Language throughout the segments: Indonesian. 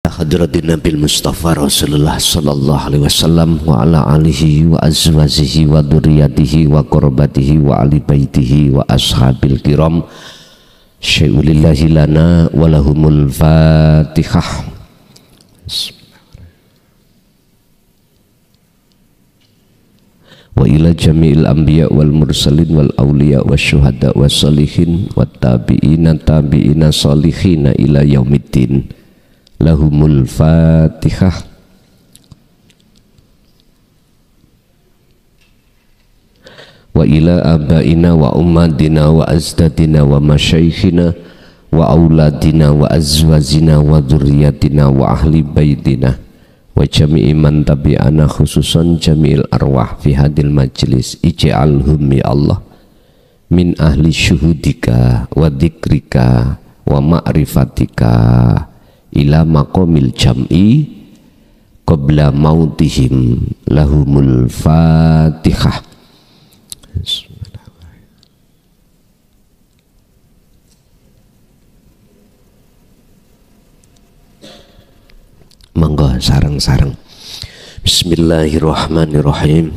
Hadratin Nabil Mustafa Rasulullah sallallahu alaihi wasallam wa ala alihi wa azwajihi wa dzurriyyatihi wa qurabatihi wa ali baitihi wa ashabil kiram syai'ulillahi lana wa lahumul fatihah. Wa ila jami'il anbiya wal mursalin wal awliya wa syuhada wa salihin wa tabi'ina salihina ila yaumiddin. Lahumul fatihah. Wa ila abaina wa ummadina wa azdadina wa masyaikhina wa auladina wa azwajina wa dzurriyyatina wa ahli baitina wa jami'i man tabi'ana khususan jami'il arwah fi hadil majlis ij'alhum ya Allah min ahli syuhudika wa dzikrika wa ma'rifatika ila maqamil jam'i qabla mautihim. Lahumul fatihah. Monggo sareng-sareng. Bismillahirrahmanirrahim.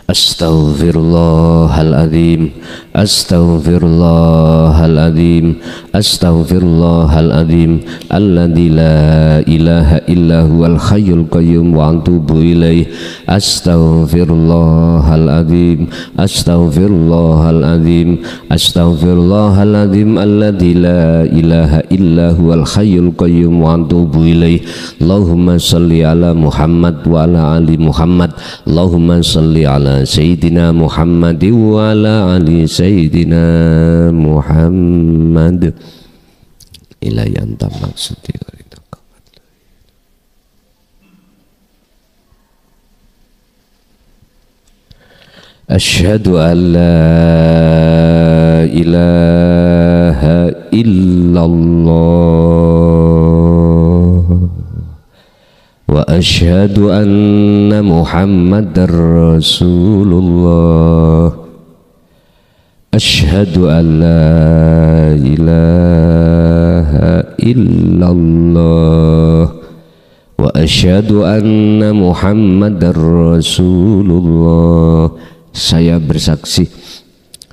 Astaghfirullahaladzim, astaghfirullahaladzim, astaghfirullahaladzim, alladzi la ilaha illa huwal hayyul qayyum wa atubu ilaih. Astaghfirullahaladzim, astaghfirullahaladzim, astaghfirullahaladzim, alladzi la ilaha illa huwal hayyul qayyum wa atubu ilaih. Allahumma shalli ala Muhammad wa ala ali Muhammad. Allahumma shalli ala Sayyidina Muhammad wa ala ali Sayyidina Muhammad ila yanta maksudi. Asyhadu an la ilaha illallah wa asyhadu anna Muhammadar Rasulullah. Asyhadu an la ilaha illallah wa asyhadu anna Muhammadar Rasulullah. Saya bersaksi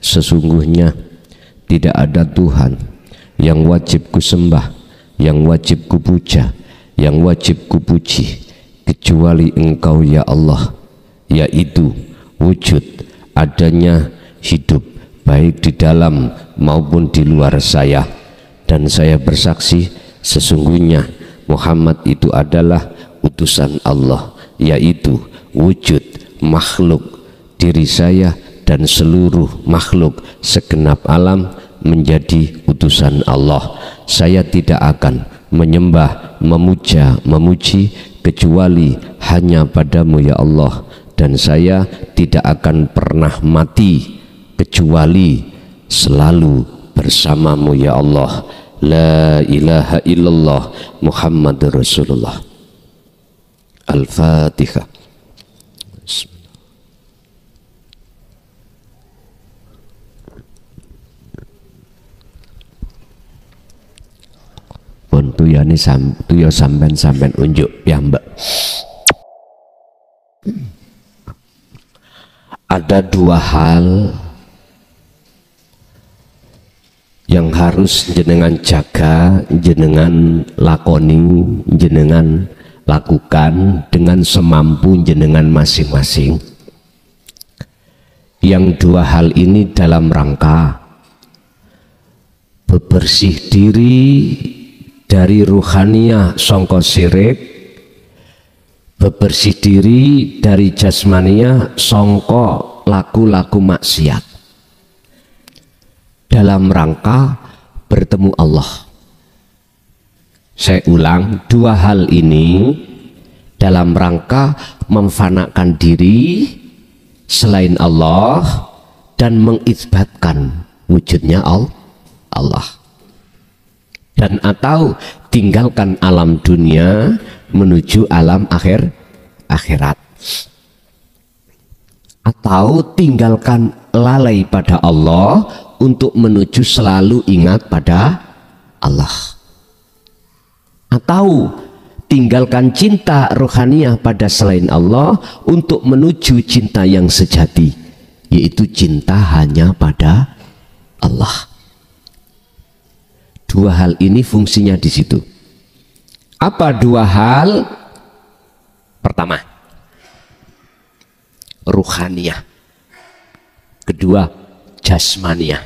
sesungguhnya tidak ada Tuhan yang wajib kusembah, yang wajib kupuja, yang wajib kupuji kecuali Engkau ya Allah, yaitu wujud adanya hidup baik di dalam maupun di luar saya. Dan saya bersaksi sesungguhnya Muhammad itu adalah utusan Allah, yaitu wujud makhluk. Diri saya dan seluruh makhluk segenap alam menjadi utusan Allah. Saya tidak akan menyembah, memuja, memuji kecuali hanya padamu ya Allah. Dan saya tidak akan pernah mati kecuali selalu bersamamu ya Allah. La ilaha illallah Muhammadur Rasulullah. Al-Fatihah. Pun tuyane tuya sampean unjuk ya Mbak. Ada dua hal yang harus jenengan jaga, jenengan lakoni, jenengan lakukan dengan semampu jenengan masing-masing. Yang dua hal ini dalam rangka bebersih diri dari ruhaniyah sangka syirik, bebersih diri dari jasmaniyah sangka laku-laku maksiat, dalam rangka bertemu Allah. Saya ulang, dua hal ini dalam rangka memfanakan diri selain Allah dan mengisbatkan wujudnya Allah, dan atau tinggalkan alam dunia menuju alam akhirat, atau tinggalkan lalai pada Allah untuk menuju selalu ingat pada Allah, atau tinggalkan cinta rohaniah pada selain Allah untuk menuju cinta yang sejati, yaitu cinta hanya pada Allah. Dua hal ini fungsinya di situ. Apa dua hal? Pertama, ruhaniah. Kedua, jasmaniah.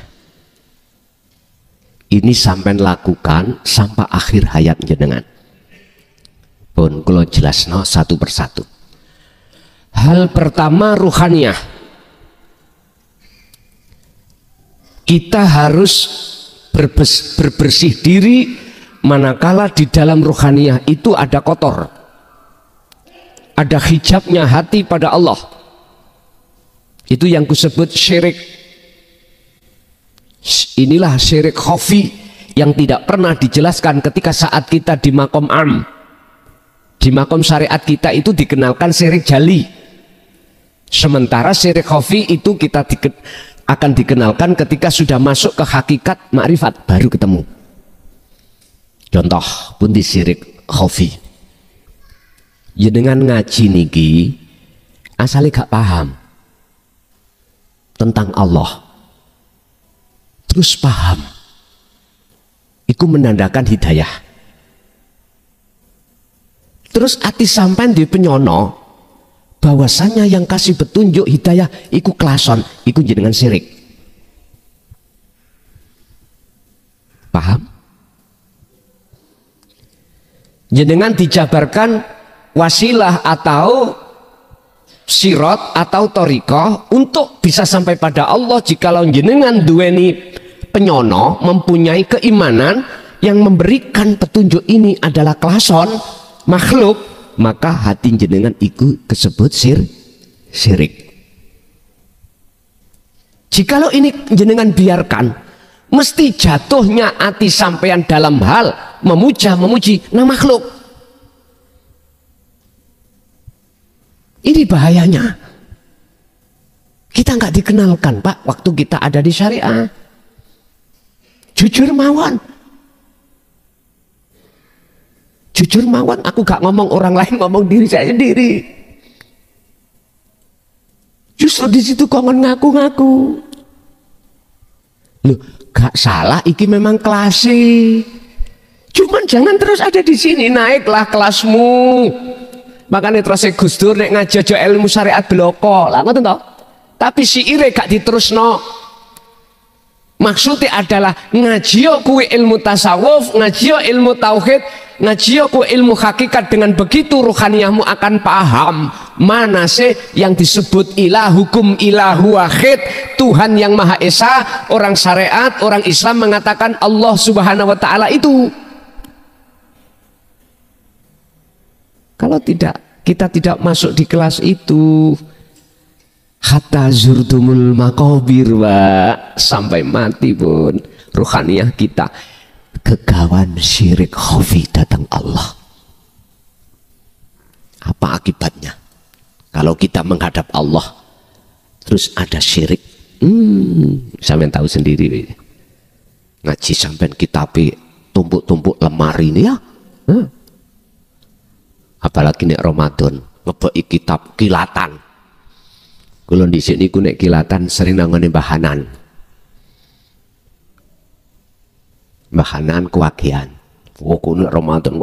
Ini sampai lakukan sampai akhir hayat jenengan. Pun kalau jelasno satu persatu. Hal pertama, ruhaniah. Kita harus berbersih diri manakala di dalam ruhaniah itu ada kotor, ada hijabnya hati pada Allah. Itu yang kusebut syirik. Inilah syirik khafi yang tidak pernah dijelaskan ketika saat kita di makom am. Di makom syariat kita itu dikenalkan syirik jali, sementara syirik khafi itu kita akan dikenalkan ketika sudah masuk ke hakikat makrifat, baru ketemu. Contoh pun di syirik khafi, ya dengan ngaji niki asalnya gak paham tentang Allah, terus paham, itu menandakan hidayah. Terus ati sampai di penyono bahwasanya yang kasih petunjuk hidayah iku klason, iku jenengan syirik. Paham? Jenengan dijabarkan wasilah atau sirot atau torikoh untuk bisa sampai pada Allah. Jikalau jenengan duweni penyono, mempunyai keimanan yang memberikan petunjuk ini adalah klason makhluk, maka hati jenengan itu disebut syirik. Jikalau ini jenengan biarkan, mesti jatuhnya hati sampean dalam hal memuji nah makhluk. Ini bahayanya. Kita nggak dikenalkan, Pak, waktu kita ada di syariah. Jujur mawon. Jujur mawon, aku gak ngomong orang lain, ngomong diri saya sendiri. Justru di situ kongen ngaku-ngaku. Loh, gak salah, iki memang klasik. Cuman jangan terus ada di sini, naiklah kelasmu. Makanya terus Gus Dur nek ngajojo ilmu syariat bloko, lah ngoten to. Tapi siire gak diterusno. Maksudnya adalah ngajio kuwi ilmu tasawuf, ngajio ilmu tauhid, ngajio kuwi ilmu hakikat. Dengan begitu ruhaniyahmu akan paham mana sih yang disebut ilah, hukum ilahu wahid, Tuhan yang Maha Esa. Orang syariat, orang Islam mengatakan Allah Subhanahu wa taala itu. Kalau tidak, kita tidak masuk di kelas itu, hatta zurtumul makobir, Pak, sampai mati pun ruhaniyah kita kegawan syirik khafi datang Allah. Apa akibatnya kalau kita menghadap Allah terus ada syirik? Sampai tahu sendiri. Ngaji sampai kitabe tumpuk-tumpuk lemari ini ya. Apalagi nek Ramadan ngebeki kitab kilatan. Kalau di sini ku nek kilatan sering nangone bahanan kewagian. Nek Ramadan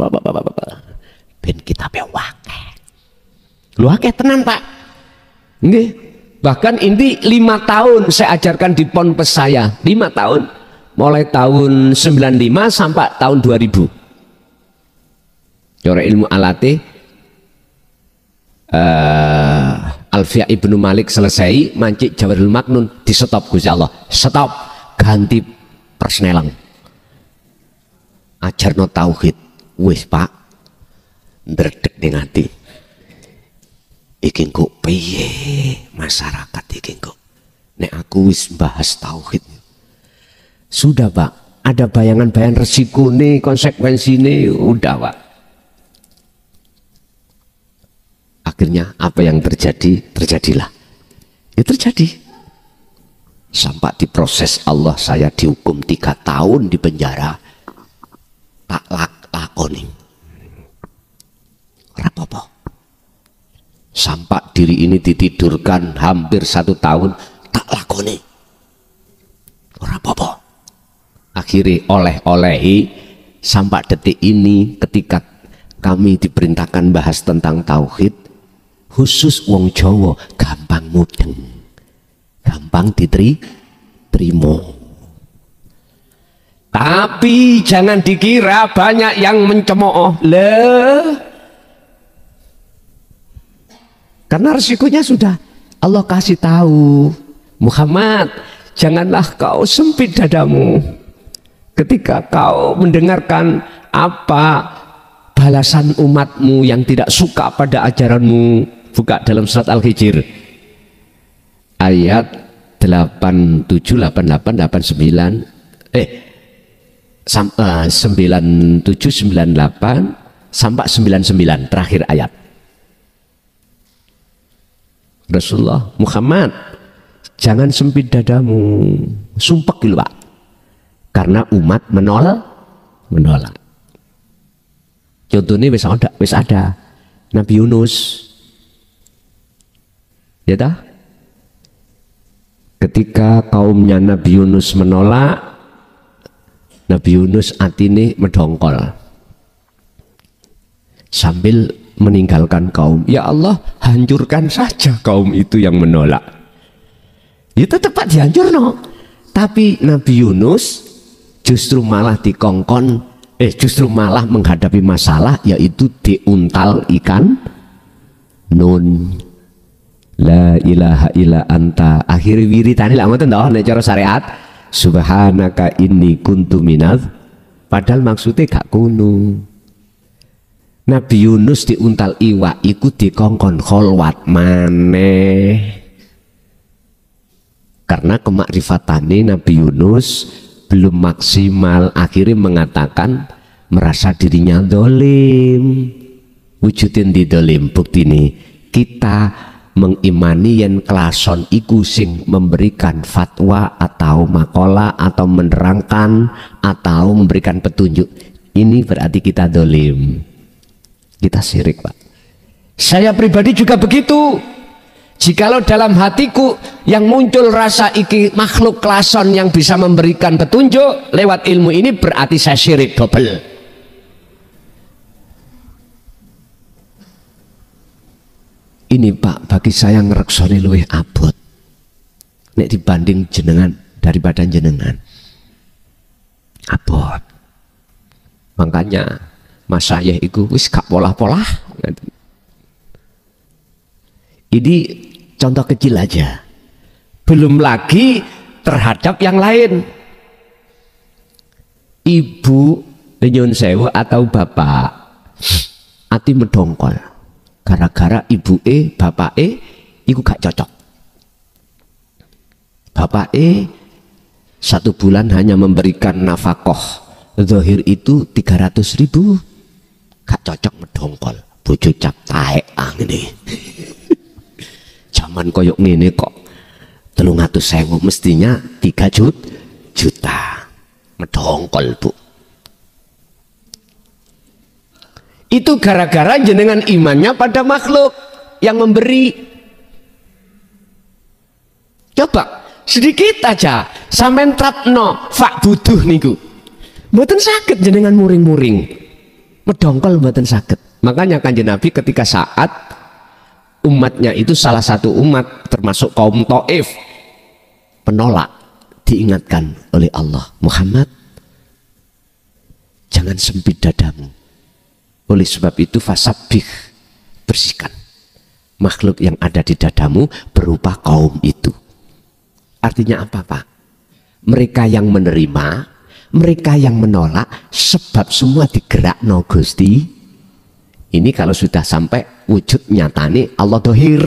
ben kitabe wake. Lu akeh tenan, Pak. Nggih. Bahkan ini 5 tahun saya ajarkan di ponpes saya. 5 tahun. Mulai tahun 95 sampai tahun 2000. Yore ilmu alate Alfiya Ibnu Malik selesai, mancik Jawahirul Maknun di stop Gusti Allah. Stop, ganti persnelang. Ajarno tauhid. Wis, Pak. Ndredeg ning ati. Iki kok piye masyarakat iki kok. Nek aku wis bahas tauhid. Sudah, Pak. Ada bayangan-bayangan resiko nih, konsekuensi nih, udah, Pak. Akhirnya apa yang terjadi, terjadilah. Ya terjadi. Sampai diproses Allah, saya dihukum 3 tahun di penjara. Tak lakoni. apa-apa. Sampai diri ini ditidurkan hampir 1 tahun tak lakoni. Ora apa-apa. Akhirnya oleh-olehi sampai detik ini ketika kami diperintahkan bahas tentang tauhid, khusus wong Jawa gampang mudeng, gampang diterima. Tapi jangan dikira banyak yang mencemooh. Karena resikonya sudah Allah kasih tahu, Muhammad, janganlah kau sempit dadamu ketika kau mendengarkan apa balasan umatmu yang tidak suka pada ajaranmu. Buka dalam surat Al-Hijr ayat 87, 88, 89, 97, 98 sampai 99 terakhir ayat. Rasulullah, Muhammad, jangan sempit dadamu, sumpah gitu Pak, karena umat menolak. Contohnya wis ada Nabi Yunus, ya dah, ketika kaumnya Nabi Yunus menolak, Nabi Yunus atine medongkol sambil meninggalkan kaum. Ya Allah, hancurkan saja kaum itu yang menolak. Ya tetap dihancur no. Tapi Nabi Yunus justru malah dikongkon, justru malah menghadapi masalah, yaitu diuntal ikan nun. La ilaha illa anta. Akhir wiritane lak ngoten toh nek cara syariat. Subhanaka inni kuntu minadz. Padahal maksudnya gak kuno. Nabi Yunus diuntal iwak iku dikongkon kholwat maneh. Karena kemakrifatane Nabi Yunus belum maksimal, akhirnya mengatakan merasa dirinya dolim. Wujudin di dolim. Bukti ini kita mengimani yen klason iku sing memberikan fatwa atau makola atau menerangkan atau memberikan petunjuk, ini berarti kita dolim, kita syirik Pak. Saya pribadi juga begitu. Jikalau dalam hatiku yang muncul rasa iki makhluk klason yang bisa memberikan petunjuk lewat ilmu ini, berarti saya syirik double. Ini Pak, bagi saya ngereksoni luwih abot nek dibanding jenengan daripada jenengan. Abot. Makanya Mas Syayh itu wis gak polah-polah. Ini contoh kecil aja. Belum lagi terhadap yang lain. Ibu nyun sewu atau bapak ati medongkol gara-gara ibu bapak iku gak cocok. Bapak 1 bulan hanya memberikan nafkah zahir itu 300.000, gak cocok medongkol. Bojo cap taek ngene. Zaman koyok ngene kok 300.000, mestinya 3 juta. Medongkol Bu. Itu gara-gara jenengan imannya pada makhluk yang memberi. Coba sedikit aja sampean trapno fak butuh niku. Mboten saged jenengan muring-muring. Medongkol mboten saged. Makanya Kanjeng Nabi ketika saat umatnya itu salah satu umat termasuk kaum Taif penolak, diingatkan oleh Allah, Muhammad, jangan sempit dadamu. Oleh sebab itu fasabbih, bersihkan makhluk yang ada di dadamu berupa kaum itu. Artinya apa Pak? Mereka yang menerima, mereka yang menolak, sebab semua digerakno Gusti. Ini kalau sudah sampai wujud nyatane Allah dohir,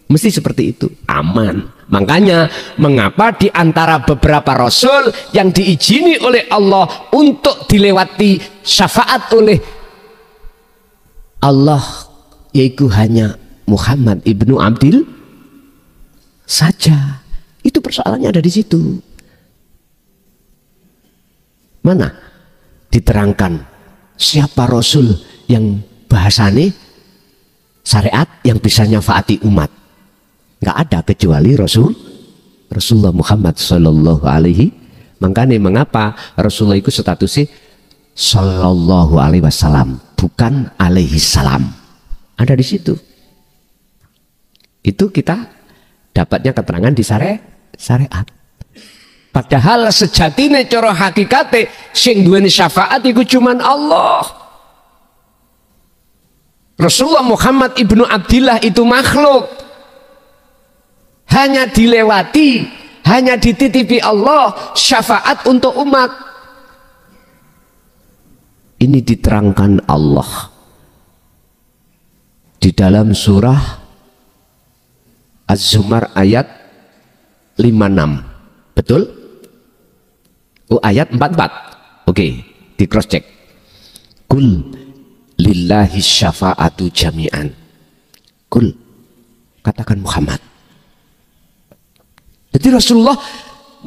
mesti seperti itu, aman. Makanya mengapa di antara beberapa rasul yang diizini oleh Allah untuk dilewati syafaat oleh Allah, yaitu hanya Muhammad ibnu Abdil saja. Itu persoalannya ada di situ. Mana diterangkan siapa rasul yang bahasane syariat yang bisa nyafaati umat. Nggak ada kecuali Rasulullah Muhammad Sallallahu Alaihi. Makanya mengapa Rasulullah itu statusnya Sallallahu Alaihi Wasallam, bukan alaihi salam. Ada di situ. Itu kita dapatnya keterangan di syariat. Padahal sejatine cara hakikate sing duweni syafaat iku cuman Allah. Rasulullah Muhammad ibnu Abdillah itu makhluk, hanya dilewati, hanya dititipi Allah syafaat untuk umat. Ini diterangkan Allah di dalam surah Az-Zumar ayat 56. Betul? Oh, ayat 44. Oke, di cross check. Kul lillahi syafa'atu jami'an. Kul, katakan Muhammad. Jadi Rasulullah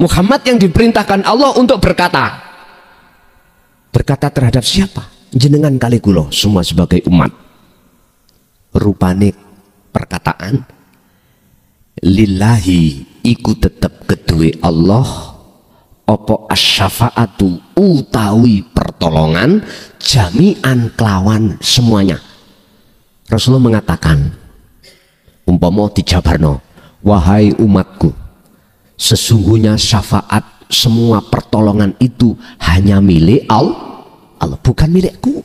Muhammad yang diperintahkan Allah untuk berkata. Berkata terhadap siapa? Jenengan kali kulo semua sebagai umat. Rupane perkataan lillahi iku tetep kedue Allah opo asyafaatu utawi pertolongan jami'an kelawan semuanya. Rasulullah mengatakan umpama dijabarno, wahai umatku, sesungguhnya syafaat semua pertolongan itu hanya milik Allah, bukan milikku.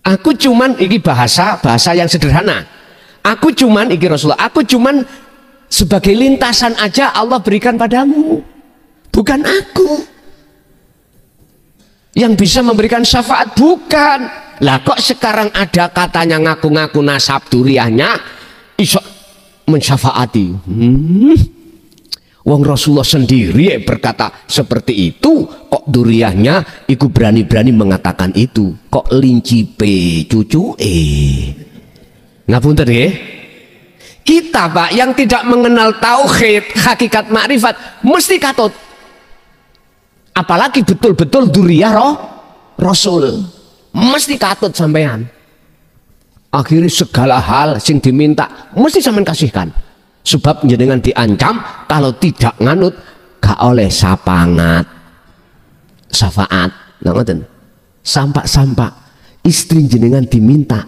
Aku cuman, ini bahasa yang sederhana, aku cuman, ini Rasulullah, aku cuman sebagai lintasan aja Allah berikan padamu, bukan aku yang bisa memberikan syafaat, bukan. Lah kok sekarang ada katanya ngaku-ngaku nasab duriahnya iso mensyafaati. Wong Rasulullah sendiri berkata seperti itu, kok duriahnya iku berani-berani mengatakan itu, kok lincipe cucu ngapunten nggih. Kita Pak yang tidak mengenal tauhid, hakikat makrifat mesti katut. Apalagi betul-betul duriah Rasul, mesti katut sampean. Akhirnya segala hal sing diminta mesti sampean kasihkan. Sebab jenengan diancam kalau tidak nganut gak oleh syafaat. Nah ngoten. Sampak-sampak istri jenengan diminta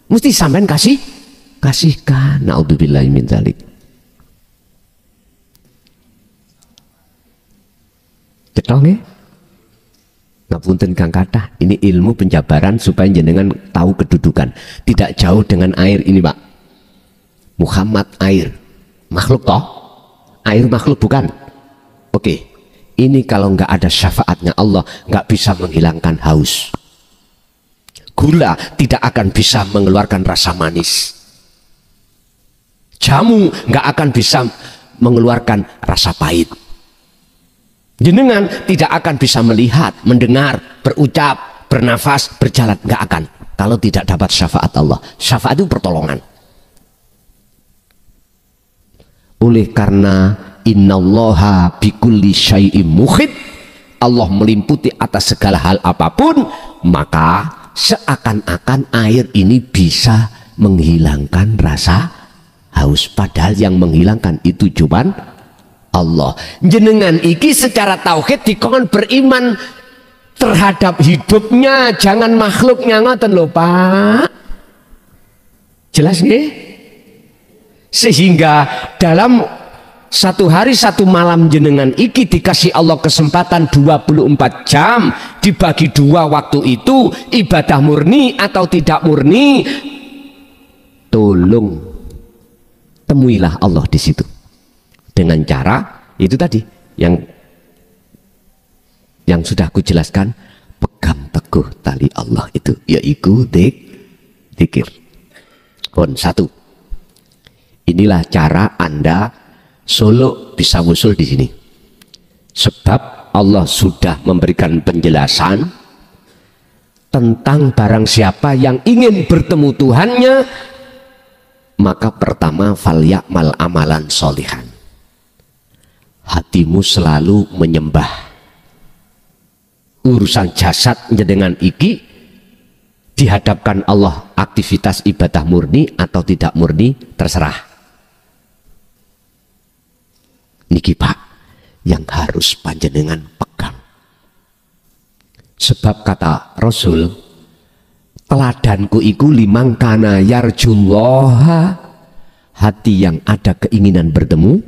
mesti sampean kasihkan. Naudzubillahi min dzalik. Cetha nggih? Ngapunten Kang Kathah, ini ilmu penjabaran supaya jenengan tahu kedudukan. Tidak jauh dengan air ini, Pak. Muhammad air, makhluk toh? Air makhluk bukan? Oke. Ini kalau nggak ada syafaatnya Allah nggak bisa menghilangkan haus. Gula tidak akan bisa mengeluarkan rasa manis. Jamu nggak akan bisa mengeluarkan rasa pahit. Jenengan tidak akan bisa melihat, mendengar, berucap, bernafas, berjalan, nggak akan kalau tidak dapat syafaat Allah. Syafaat itu pertolongan. Oleh karena innallaha bikulli syai'im muhit, Allah melimputi atas segala hal apapun, maka seakan-akan air ini bisa menghilangkan rasa haus, padahal yang menghilangkan itu cuman Allah. Jenengan iki secara tauhid dikon beriman terhadap hidupnya, jangan makhluknya, ngoten lho Pak. Jelas nggih? Sehingga dalam satu hari satu malam jenengan iki dikasih Allah kesempatan 24 jam, dibagi dua waktu itu, ibadah murni atau tidak murni, tolong temuilah Allah di situ dengan cara itu tadi yang sudah aku jelaskan. Pegang teguh tali Allah itu, yaitu dzikir. Satu, inilah cara Anda solo bisa usul di sini, sebab Allah sudah memberikan penjelasan tentang barang siapa yang ingin bertemu Tuhannya, maka pertama falyamal amalan sholihan, hatimu selalu menyembah. Urusan jasad dengan iki dihadapkan Allah aktivitas ibadah murni atau tidak murni terserah. Niki Pak yang harus panjenengan pegang. Sebab kata Rasul, teladanku iku limang kana yarjullaha, hati yang ada keinginan bertemu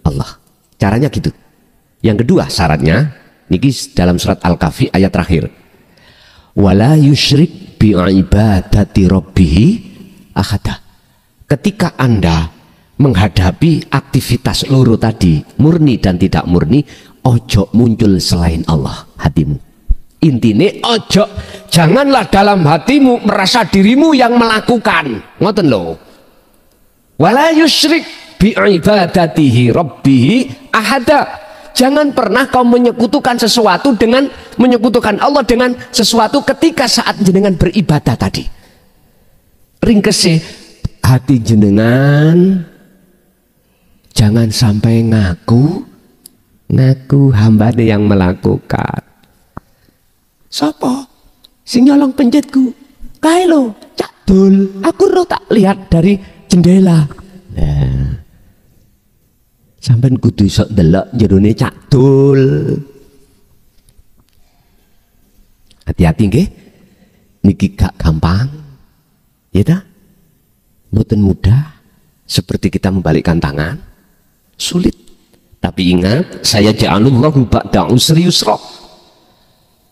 Allah. Caranya gitu. Yang kedua syaratnya, niki dalam surat Al-Kahfi ayat terakhir. Wala yusyrik bi ibadati rabbihi ahada. Ketika Anda menghadapi aktivitas loro tadi, murni dan tidak murni, ojo muncul selain Allah hatimu. Intine ojo, janganlah dalam hatimu merasa dirimu yang melakukan. Ngoten lho. Wala yusyrik bi ibadatihi rabbihi ahada. Jangan pernah kau menyekutukan sesuatu dengan menyekutukan Allah dengan sesuatu ketika saat jenengan beribadah tadi. Ringkese hati jenengan jangan sampai ngaku hambane yang melakukan. Sopo sing nyolong penjitku? Kae lho, Cak Dul. Aku ro tak lihat dari jendela. Nah, sampean kudu iso ndelok jerone Cak Dul. Hati-hati nggih. Niki gak gampang. Ya ta? Mboten mudah seperti kita membalikkan tangan. Sulit. Tapi ingat, saya ja'alullahu ba'da usri yusra.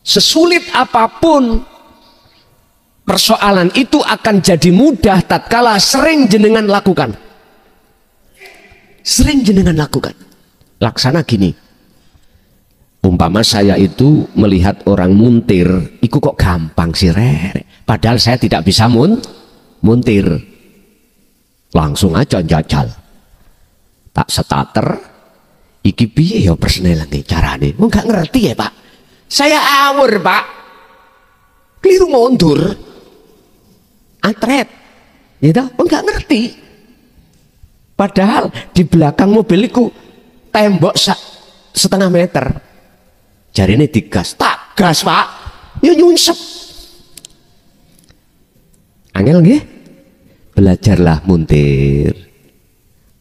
Sesulit apapun persoalan itu akan jadi mudah tatkala sering jenengan lakukan. Sering jenengan lakukan. Laksana gini. Umpama saya itu melihat orang muntir, itu kok gampang sih Rek. Padahal saya tidak bisa muntir. Langsung aja jajal. Tak starter, iki piye ya persnelange carane. Enggak ngerti ya, Pak. Saya awur, Pak. Keliru mundur. Atret. Ya toh, enggak ngerti. Padahal di belakang mobiliku tembok setengah meter. Jarine digas, tak gas Pak. Ya nyunsep. Angel nggih? Belajarlah muntir.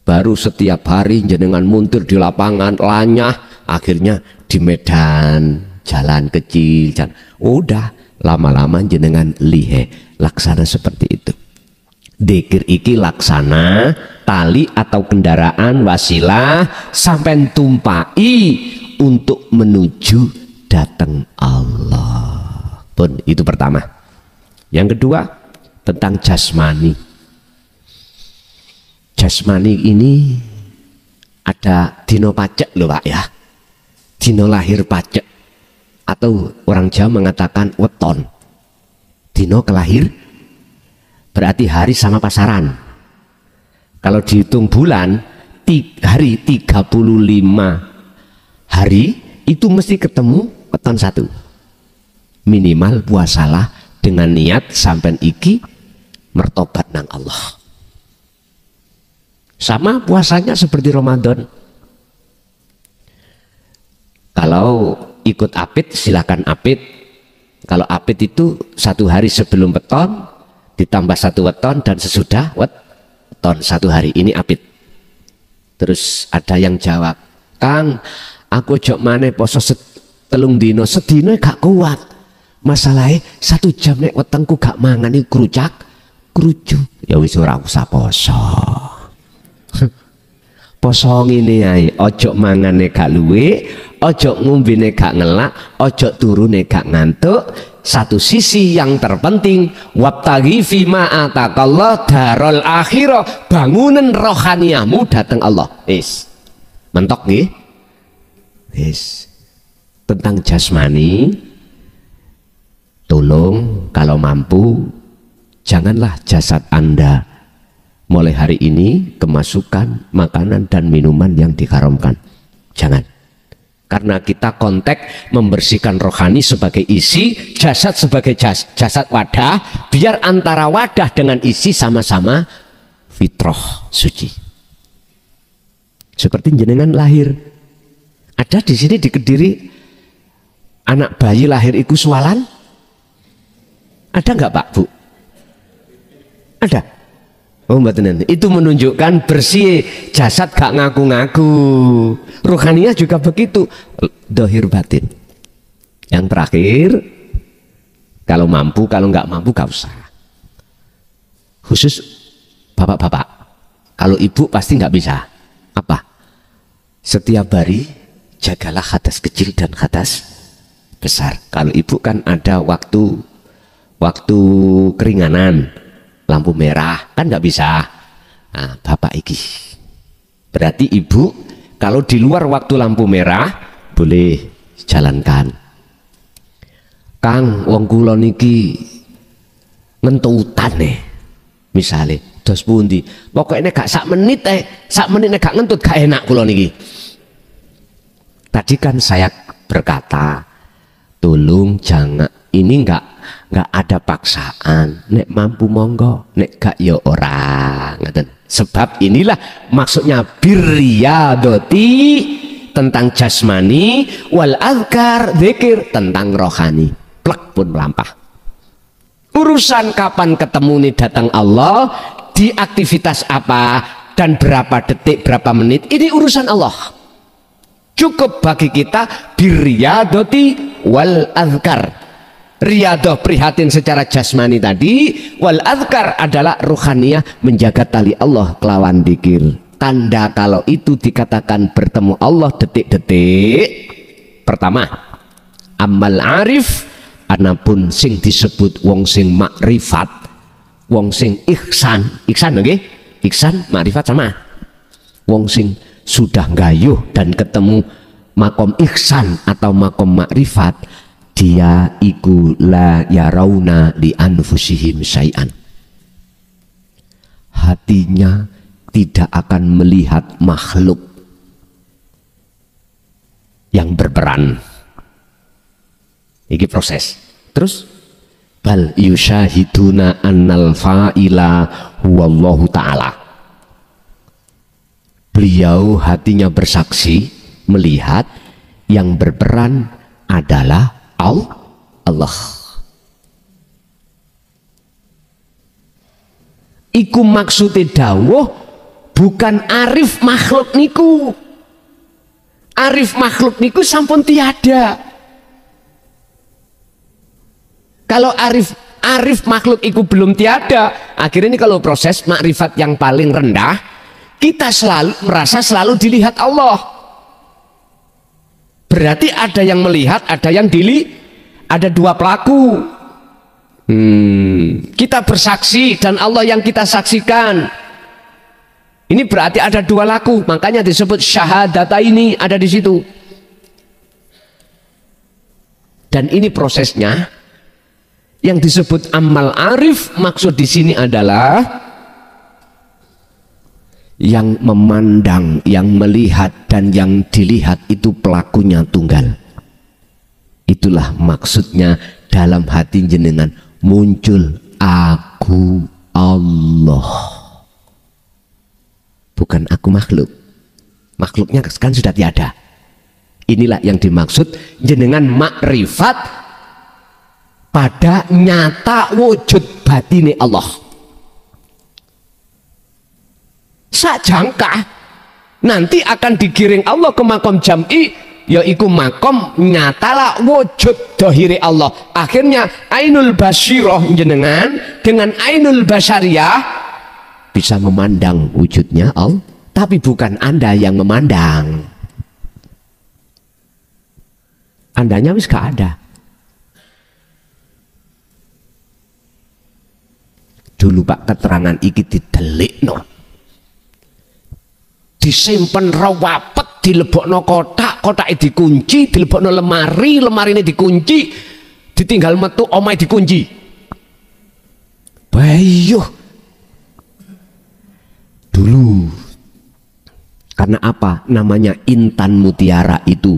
Baru setiap hari jenengan muntir di lapangan lanyah, akhirnya di medan jalan kecil. Udah lama-lama jenengan lihe laksana seperti itu. Dikir iki laksana tali atau kendaraan wasilah sampai tumpai untuk menuju datang Allah. Pun itu pertama. Yang kedua tentang jasmani. Jasmani ini ada dino pacek loh Pak ya. Dino lahir pacek atau orang Jawa mengatakan weton. Dino kelahir berarti hari sama pasaran. Kalau dihitung bulan, hari 35 hari itu mesti ketemu weton satu. Minimal puasalah dengan niat sampai iki mertobat nang Allah. Sama puasanya seperti Ramadan. Kalau ikut apit silakan apit. Kalau apit itu 1 hari sebelum weton ditambah 1 weton dan sesudah weton 1 hari ini apit. Terus ada yang jawab, Kang, aku jok maneh poso telung dino, sedino gak kuat. Masalahnya 1 jam nek wetengku gak mangan iki kerucuk. Ya wis ora usah poso. Poso ngene ae, ojo mangane gak luwe, ojo ngombene gak ngelak, ojo turune gak ngantuk. Satu sisi yang terpenting, wabtaghi fima atakallah darul akhirah, bangunan rohaniahmu datang Allah. Mentok nggih? Tentang jasmani, tolong kalau mampu janganlah jasad Anda mulai hari ini kemasukan makanan dan minuman yang diharamkan. Jangan. Karena kita kontak membersihkan rohani sebagai isi, jasad sebagai jasad wadah, biar antara wadah dengan isi sama-sama fitrah suci. Seperti jenengan lahir. Ada di sini di Kediri anak bayi lahir iku swalan? Ada nggak Pak Bu? Ada. Oh mboten. Itu menunjukkan bersih jasad gak ngaku-ngaku. Ruhaniyah juga begitu, dohir batin. Yang terakhir, kalau mampu, kalau nggak mampu gak usah. Khusus bapak-bapak, kalau ibu pasti nggak bisa. Apa? Setiap hari jagalah hadas kecil dan hadas besar. Kalau ibu kan ada waktu keringanan, lampu merah kan nggak bisa. Nah, bapak iki berarti ibu kalau di luar waktu lampu merah boleh jalankan. Kang, wong kula niki ngentutan nih, misalnya dos pundi, pokoknya gak sak menit gak ngentut gak enak kula niki. Tadi kan saya berkata, tolong jangan, ini nggak ada paksaan, nek mampu monggo, nek gak ya ora. Sebab inilah maksudnya birriyadoti, tentang jasmani, wal azkar zikir tentang rohani. Plek pun melampah. Urusan kapan ketemu nih datang Allah, di aktivitas apa dan berapa detik berapa menit, ini urusan Allah. Cukup bagi kita birriyadoti wal azkar. Riyadah prihatin secara jasmani tadi, wal azkar adalah ruhaniyah menjaga tali Allah kelawan dzikir. Tanda kalau itu dikatakan bertemu Allah detik-detik. Pertama, amal arif, anapun sing disebut wong sing makrifat, wong sing ihsan, oke? Ihsan, makrifat sama. Wong sing sudah gayuh dan ketemu makom ihsan atau makom makrifat, dia iku la yarauna li anfusihim syai'an. Hatinya tidak akan melihat makhluk yang berperan. Ini proses. Terus bal yusyahiduna annal fa'ila huwallahu ta'ala. Beliau hatinya bersaksi melihat yang berperan adalah Allah. Iku maksudnya dawuh bukan arif makhluk niku. Arif makhluk niku sampun tiada. Kalau arif makhluk iku belum tiada, akhirnya ini kalau proses makrifat yang paling rendah, kita selalu merasa selalu dilihat Allah. Berarti ada yang melihat, ada yang ada dua pelaku. Kita bersaksi dan Allah yang kita saksikan. Ini berarti ada dua laku, makanya disebut syahadata, ini ada di situ. Dan ini prosesnya yang disebut amal arif, maksud di sini adalah yang memandang, yang melihat dan yang dilihat itu pelakunya tunggal. Itulah maksudnya dalam hati jenengan muncul aku Allah, bukan aku makhluk. Makhluknya kan sudah tiada. Inilah yang dimaksud jenengan makrifat pada nyata wujud batine Allah. Sajangkah nanti akan digiring Allah ke makom jam'i, yaitu makom nyatalah wujud dohiri Allah. Akhirnya ainul basiroh jenengan dengan ainul basyariyah bisa memandang wujudnya Allah, tapi bukan Anda yang memandang. Andanya wis gak ada. Dulu Pak, keterangan iki didelikno, disimpen rawapet, dilebokno kotak, kotaknya dikunci, dilebokno lemari, lemari ini dikunci, ditinggal metu omai dikunci. Bayuh dulu. Karena apa? Namanya intan mutiara itu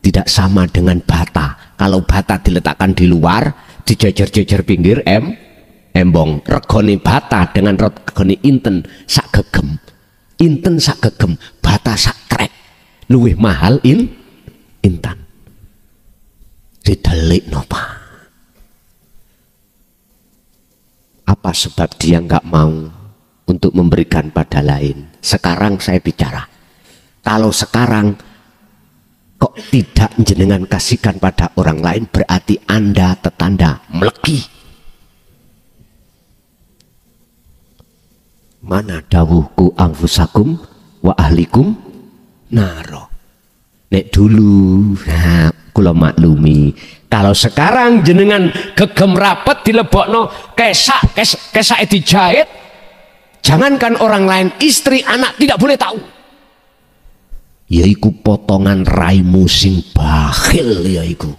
tidak sama dengan bata. Kalau bata diletakkan di luar, dijejer-jejer pinggir embong. Regone bata dengan regone inten sak gegem. Inten sak gegem, bata sak trek. Luwih mahal intan. Didelik napa? Apa sebab dia nggak mau untuk memberikan pada lain? Sekarang saya bicara, kalau sekarang kok tidak jenengan kasihkan pada orang lain, berarti Anda tetanda meleki. Mana dawuhku anfusakum wa ahlikum naro. Nek dulu, nah, kula maklumi. Kalau sekarang jenengan gegem rapet dilebokno kesak dijahit, jangankan orang lain, istri, anak tidak boleh tahu. Yaiku potongan raimu sing bakhil, yaiku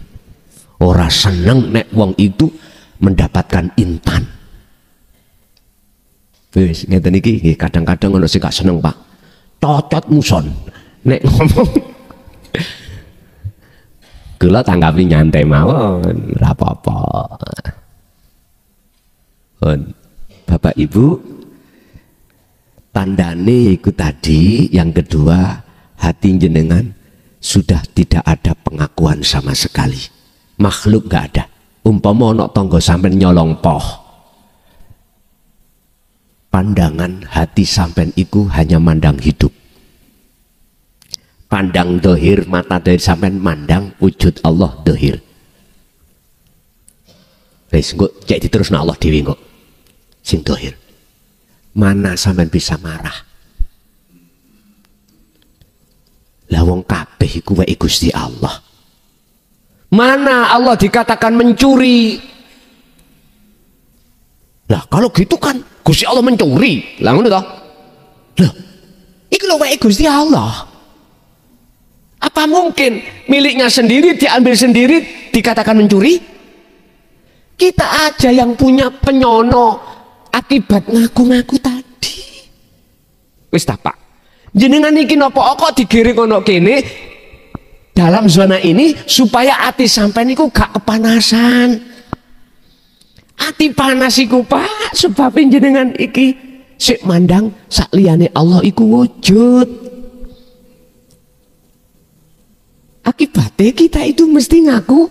ora seneng nek wong itu mendapatkan intan. Wis ngeten iki kadang-kadang ono sing gak seneng, Pak. Cocot muson nek ngomong. Kula tanggapi nyantai mawon, ora apa-apa. Bapak Ibu, tandane iku tadi yang kedua, hati jenengan sudah tidak ada pengakuan sama sekali. Makhluk gak ada. Umpama ana tangga sampean nyolong poh, pandangan hati sampean iku hanya mandang hidup. Pandang dohir, mata dohir, sampean mandang wujud Allah dohir. Wis engko cek diterusno Allah dhewe engko sing dohir. Mana sampean bisa marah? Lah wong kabeh iku wae Gusti Allah. Mana Allah dikatakan mencuri? Lah kalau gitu kan Gusti Allah mencuri. Lah ngono toh? Loh, iku lho wae Gusti Allah. Apa mungkin miliknya sendiri diambil sendiri dikatakan mencuri? Kita aja yang punya penyono akibat ngaku-ngaku tadi. Wis ta Pak, jenengan iki napa kok digiring ono kene dalam zona ini supaya ati sampean niku gak kepanasan. Ati panas iku Pak sebab jenengan iki sik mandang sak liyane Allah iku wujud. Akibatnya kita itu mesti ngaku.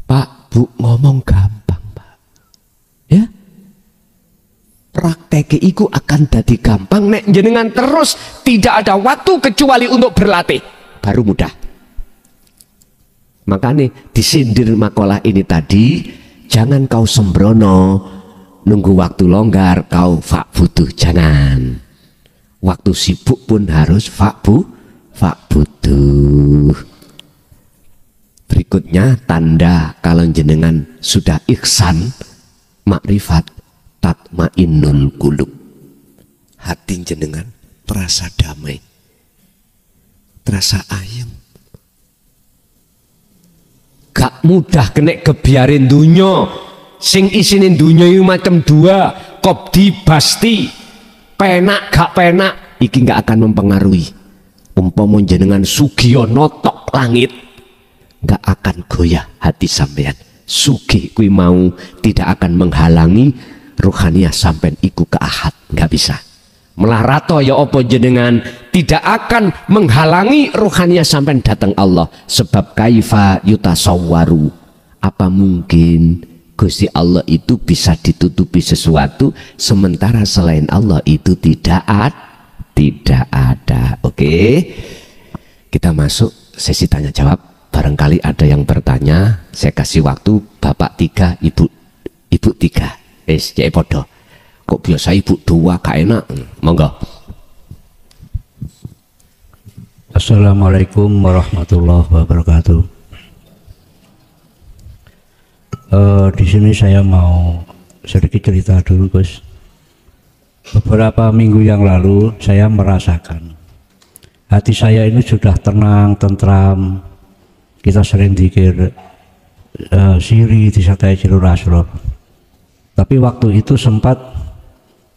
Pak, Bu, ngomong gampang Pak, ya praktek iku akan jadi gampang nek jenengan terus tidak ada waktu kecuali untuk berlatih, baru mudah. Makanya disindir makalah ini tadi, jangan kau sembrono nunggu waktu longgar kau butuh, jangan. Waktu sibuk pun harus butuh. Berikutnya tanda kalau jenengan sudah ihsan makrifat, tatmainnul qulub, hati jenengan terasa damai, terasa ayem, gak mudah kena kebiarin dunya sing isinin dunya itu macam dua, kopdi basti, penak gak penak, iki gak akan mempengaruhi. Umpama jenengan sugih notok langit, gak akan goyah hati sampean. Sugih kui mau tidak akan menghalangi ruhaniyah sampean iku ke ahad, gak bisa. Melarato ya opo jenengan tidak akan menghalangi ruhaniyah sampean datang Allah. Sebab kaifa yutasawwaru, apa mungkin Gusti Allah itu bisa ditutupi sesuatu sementara selain Allah itu tidak ada. Oke, kita masuk sesi tanya jawab. Barangkali ada yang bertanya, saya kasih waktu. Bapak 3, ibu 3. Cek podo. Kok biasa ibu 2 gak enak? Monggo. Assalamualaikum warahmatullahi wabarakatuh. Di sini saya mau sedikit cerita dulu, Gus. Beberapa minggu yang lalu saya merasakan hati saya ini sudah tenang, tentram. Kita sering dikir siri disertai cilur asrof. Tapi waktu itu sempat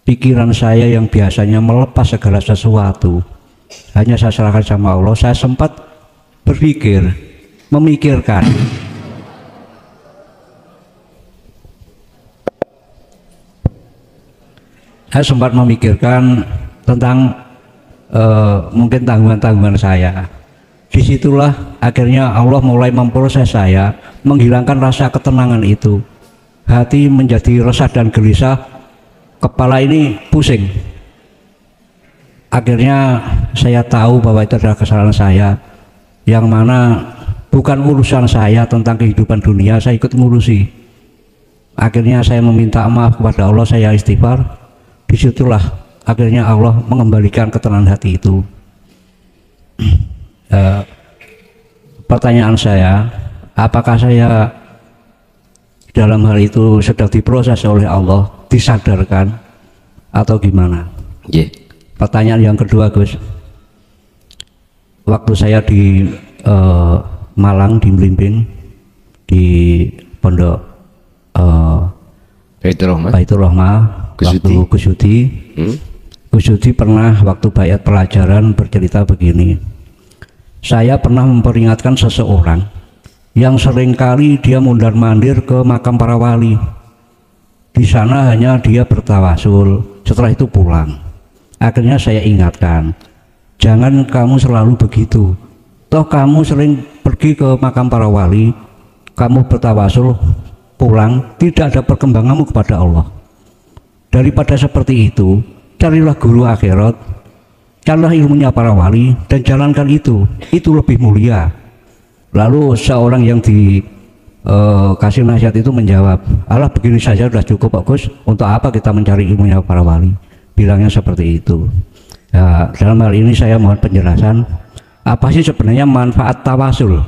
pikiran saya yang biasanya melepas segala sesuatu, hanya saya serahkan sama Allah. Saya sempat memikirkan tentang mungkin tanggungan-tanggungan saya. Disitulah akhirnya Allah mulai memproses saya, menghilangkan rasa ketenangan itu. hati menjadi resah dan gelisah, kepala ini pusing. Akhirnya saya tahu bahwa itu adalah kesalahan saya, yang mana bukan urusan saya tentang kehidupan dunia, saya ikut ngurusi. Akhirnya saya meminta maaf kepada Allah, saya istighfar. Disitulah akhirnya Allah mengembalikan ketenangan hati itu. Pertanyaan saya, apakah saya dalam hal itu sedang diproses oleh Allah, disadarkan atau gimana? Yeah. Pertanyaan yang kedua, Gus, waktu saya di Malang, di Melimping, di pondok Baitur Rahmah, waktu Gus Yudi pernah waktu bayat pelajaran bercerita begini, saya pernah memperingatkan seseorang yang seringkali dia mondar-mandir ke makam para wali. Di sana hanya dia bertawasul, setelah itu pulang. Akhirnya saya ingatkan, jangan kamu selalu begitu. Toh kamu sering pergi ke makam para wali, kamu bertawasul, pulang, tidak ada perkembanganmu kepada Allah. Daripada seperti itu, carilah guru akhirat, carilah ilmunya para wali, dan jalankan itu lebih mulia. Lalu seorang yang dikasih nasihat itu menjawab, alah begini saja sudah cukup Pak Gus, untuk apa kita mencari ilmunya para wali? Bilangnya seperti itu. Ya, dalam hal ini saya mohon penjelasan, apa sih sebenarnya manfaat tawasul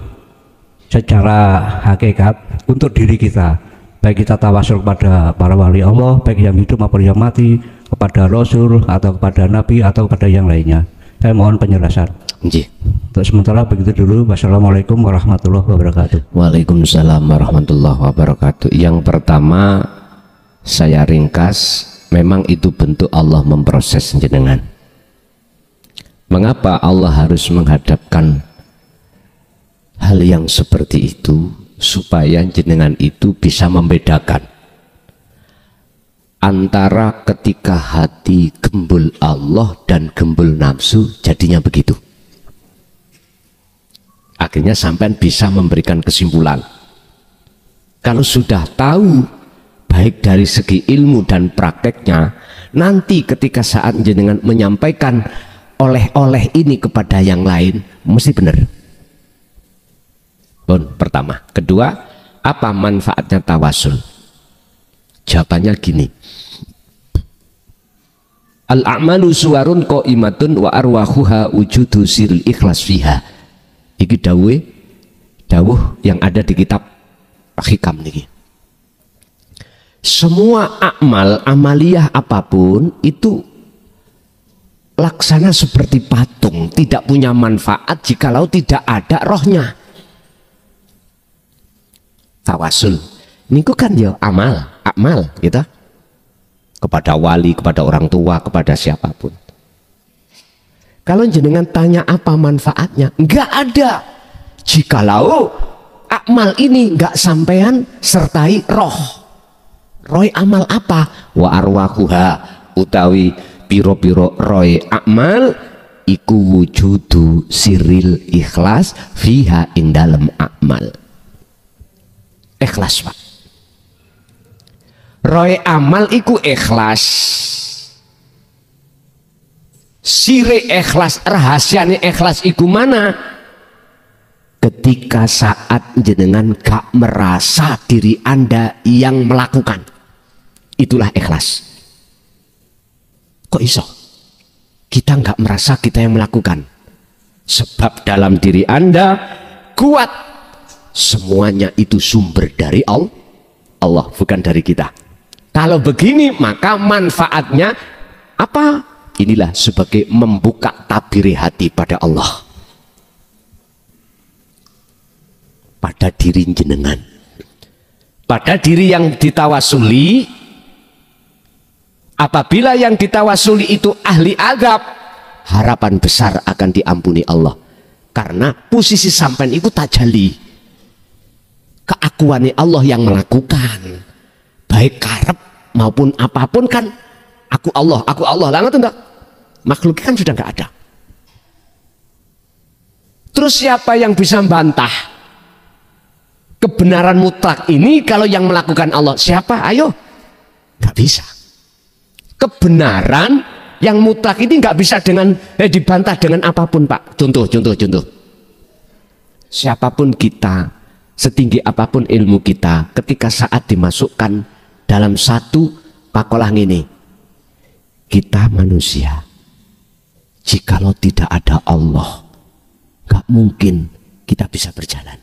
secara hakikat untuk diri kita, baik kita tawasul kepada para wali Allah, baik yang hidup maupun yang mati, kepada Rasul atau kepada Nabi atau kepada yang lainnya. Saya mohon penjelasan. Untuk sementara begitu dulu. Wassalamualaikum warahmatullahi wabarakatuh. Waalaikumsalam warahmatullahi wabarakatuh. Yang pertama saya ringkas, memang itu bentuk Allah memproses jenengan. Mengapa Allah harus menghadapkan hal yang seperti itu? Supaya jenengan itu bisa membedakan antara ketika hati gembul Allah dan gembul nafsu, jadinya begitu. Akhirnya sampean bisa memberikan kesimpulan. Kalau sudah tahu baik dari segi ilmu dan prakteknya, nanti ketika saat jenengan menyampaikan oleh-oleh ini kepada yang lain, mesti benar. Pertama. Kedua, apa manfaatnya tawasul? Jawabannya gini, al-a'malu suwarun qa'imatun wa arwahuha wujudu siril ikhlas fiha. Iki dawuh yang ada di kitab Hikam niki. Semua amal, amaliyah apapun itu laksana seperti patung, tidak punya manfaat jikalau tidak ada rohnya. Tawasul niku kan ya amal gitu, kepada wali, kepada orang tua, kepada siapapun. Kalau jenengan tanya apa manfaatnya, enggak ada jikalau amal ini enggak sampean sertai roh. Roy amal apa? Wa arwahuha, utawi piro-piro roy amal iku wujudu siril ikhlas fiha indalem amal. Ikhlas Pak. Roy amal iku ikhlas. Sire ikhlas, rahasianya ikhlas iku mana? Ketika saat jenengan gak merasa diri Anda yang melakukan, itulah ikhlas. Kok iso? Kita nggak merasa kita yang melakukan, sebab dalam diri Anda kuat, semuanya itu sumber dari Allah, bukan dari kita. Kalau begini maka manfaatnya apa? Inilah sebagai membuka tabir hati pada Allah, pada diri jenengan, pada diri yang ditawasuli. Apabila yang ditawasuli itu ahli azab, harapan besar akan diampuni Allah, karena posisi sampean itu tajali keakuan Allah yang melakukan, baik karep maupun apapun kan aku Allah lah, itu enggak, makhluk kan sudah enggak ada. Terus siapa yang bisa membantah Kebenaran mutlak ini kalau yang melakukan Allah siapa? Ayo, nggak bisa. Kebenaran yang mutlak ini nggak bisa dengan dibantah dengan apapun, Pak. Contoh. Siapapun kita, setinggi apapun ilmu kita, ketika saat dimasukkan dalam satu pakolang ini, kita manusia. Jikalau tidak ada Allah, nggak mungkin kita bisa berjalan.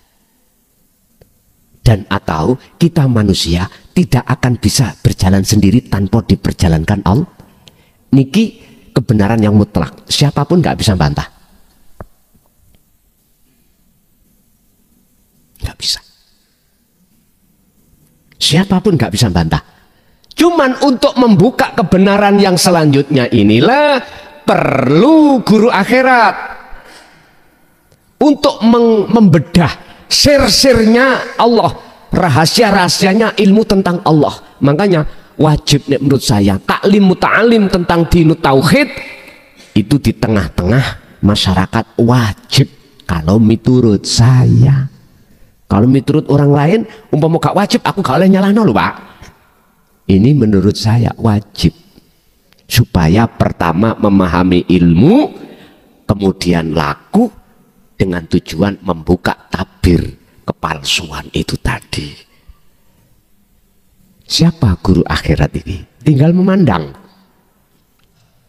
Dan atau kita manusia tidak akan bisa berjalan sendiri tanpa diperjalankan Allah. Niki kebenaran yang mutlak, siapapun nggak bisa bantah. Nggak bisa. Siapapun nggak bisa bantah. Cuman untuk membuka kebenaran yang selanjutnya inilah perlu guru akhirat untuk membedah sir-sirnya Allah, rahasia-rahasianya ilmu tentang Allah. Makanya wajib menurut saya taklim muta'alim tentang dinut tauhid itu di tengah-tengah masyarakat wajib. Kalau menurut saya, kalau menurut orang lain umpama gak wajib, aku gak boleh nyalahno lho, Pak. Ini menurut saya wajib, supaya pertama memahami ilmu, kemudian laku dengan tujuan membuka tabir kepalsuan itu tadi. Siapa guru akhirat ini? Tinggal memandang.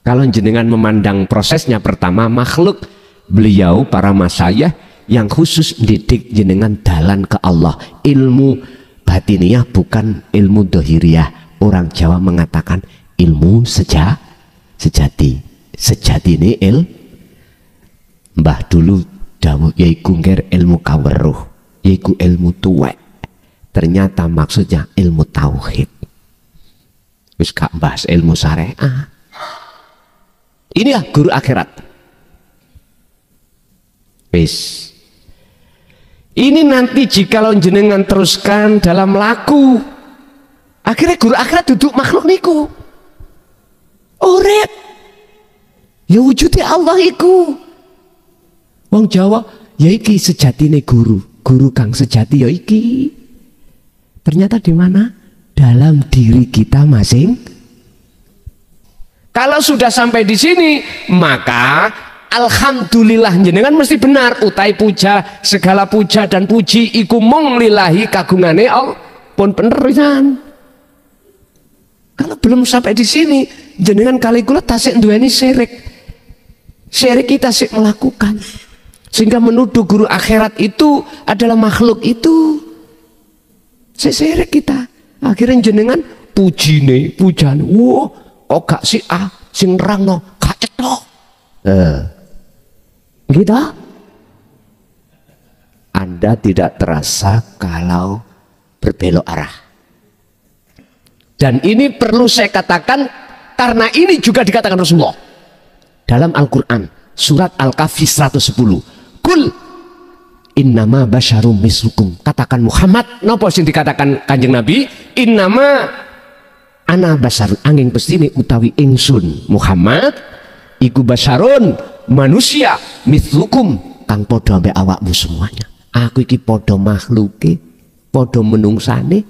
Kalau jenengan memandang prosesnya, pertama makhluk, beliau para masyayikh yang khusus didik jenengan dalan ke Allah. Ilmu batiniyah bukan ilmu dohiriyah. Orang Jawa mengatakan ilmu sejati. Sejati ini mbah dulu dawuh yaiku ngger ilmu kaweruh, yaiku ilmu tuwek. Ternyata maksudnya ilmu tauhid. Wis gak bahas ilmu syariah. Inilah guru akhirat. Wis. Ini nanti jikalau jenengan teruskan dalam laku, akhirnya guru akhirat duduk makhluk niku. Urip. Ya wujudnya Allah iku. Wong Jawa, ya iki sejatine guru kang sejati ya iki. Ternyata di mana? Dalam diri kita masing. Kalau sudah sampai di sini, maka alhamdulillah jenengan mesti benar. Utai puja, segala puja dan puji iku mung lillahi kagungane Allah. Pun bener pisan. Kalau belum sampai di sini, jenengan kali kula tasik duweni syirik. Syirik kita sik melakukan. Sehingga menuduh guru akhirat itu adalah makhluk itu. Syirik kita. Akhirnya jenengan pujine, pujane. Wah, kok gak si A sing nerangno, gak cetok. Gitu. Anda tidak terasa kalau berbelok arah. Dan ini perlu saya katakan karena ini juga dikatakan Rasulullah dalam Al-Quran surat Al-Kahfi 110. Kul innama basyarum mislukum. Katakan Muhammad, napa sing dikatakan Kanjeng Nabi? Innama ana basyarun, angin pestine utawi ingsun Muhammad iku basyarun, manusia mislukum kang padha ambek awakmu semuanya. Aku iki padha makhluke, padha menungsane.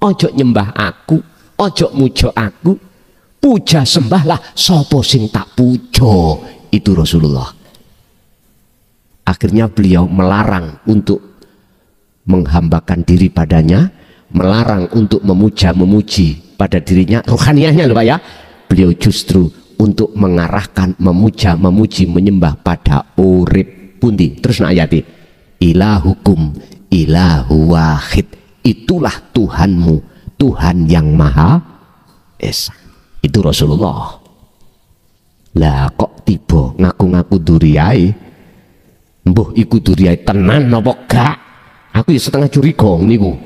Ojo nyembah aku, ojo mujo aku. Puja sembahlah sapa sing tak puja. Itu Rasulullah. Akhirnya beliau melarang untuk menghambakan diri padanya, melarang untuk memuja-memuji pada dirinya, rohaniahnya loh Pak ya. Beliau justru untuk mengarahkan memuja-memuji, menyembah pada urip pundi. Terus ayati, ilahukum ilahu wahid, itulah Tuhanmu, Tuhan yang Maha Esa. Itu Rasulullah. Lah kok tiba ngaku-ngaku duriyai, mbuh iku duriyai tenan apa gak? Aku ya setengah curiga niku.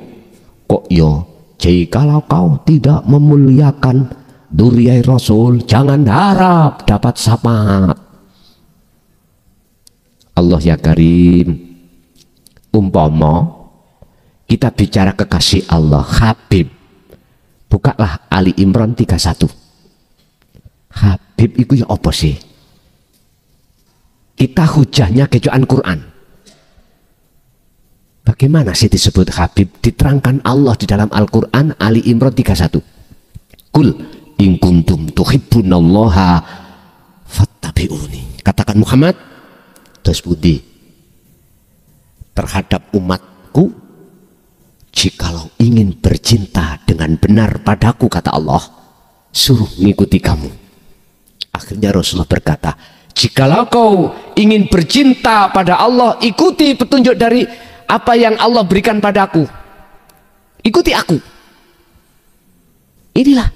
Kok yo jikalau kau tidak memuliakan duriyai Rasul, jangan harap dapat syafaat. Allah ya Karim, umpama kita bicara kekasih Allah, Habib, bukalah Ali Imran 31. Habib itu ya apa sih? Kita hujahnya kecoan Quran. Bagaimana sih disebut Habib? Diterangkan Allah di dalam Al-Quran Ali Imran 31. Kul in kuntum tuhibbunallaha fattabi'uni. Katakan Muhammad, terus budi terhadap umatku, jikalau ingin bercinta dengan benar padaku, kata Allah, suruh mengikuti kamu. Akhirnya Rasulullah berkata, jikalau kau ingin bercinta pada Allah, ikuti petunjuk dari apa yang Allah berikan padaku, ikuti aku. Inilah,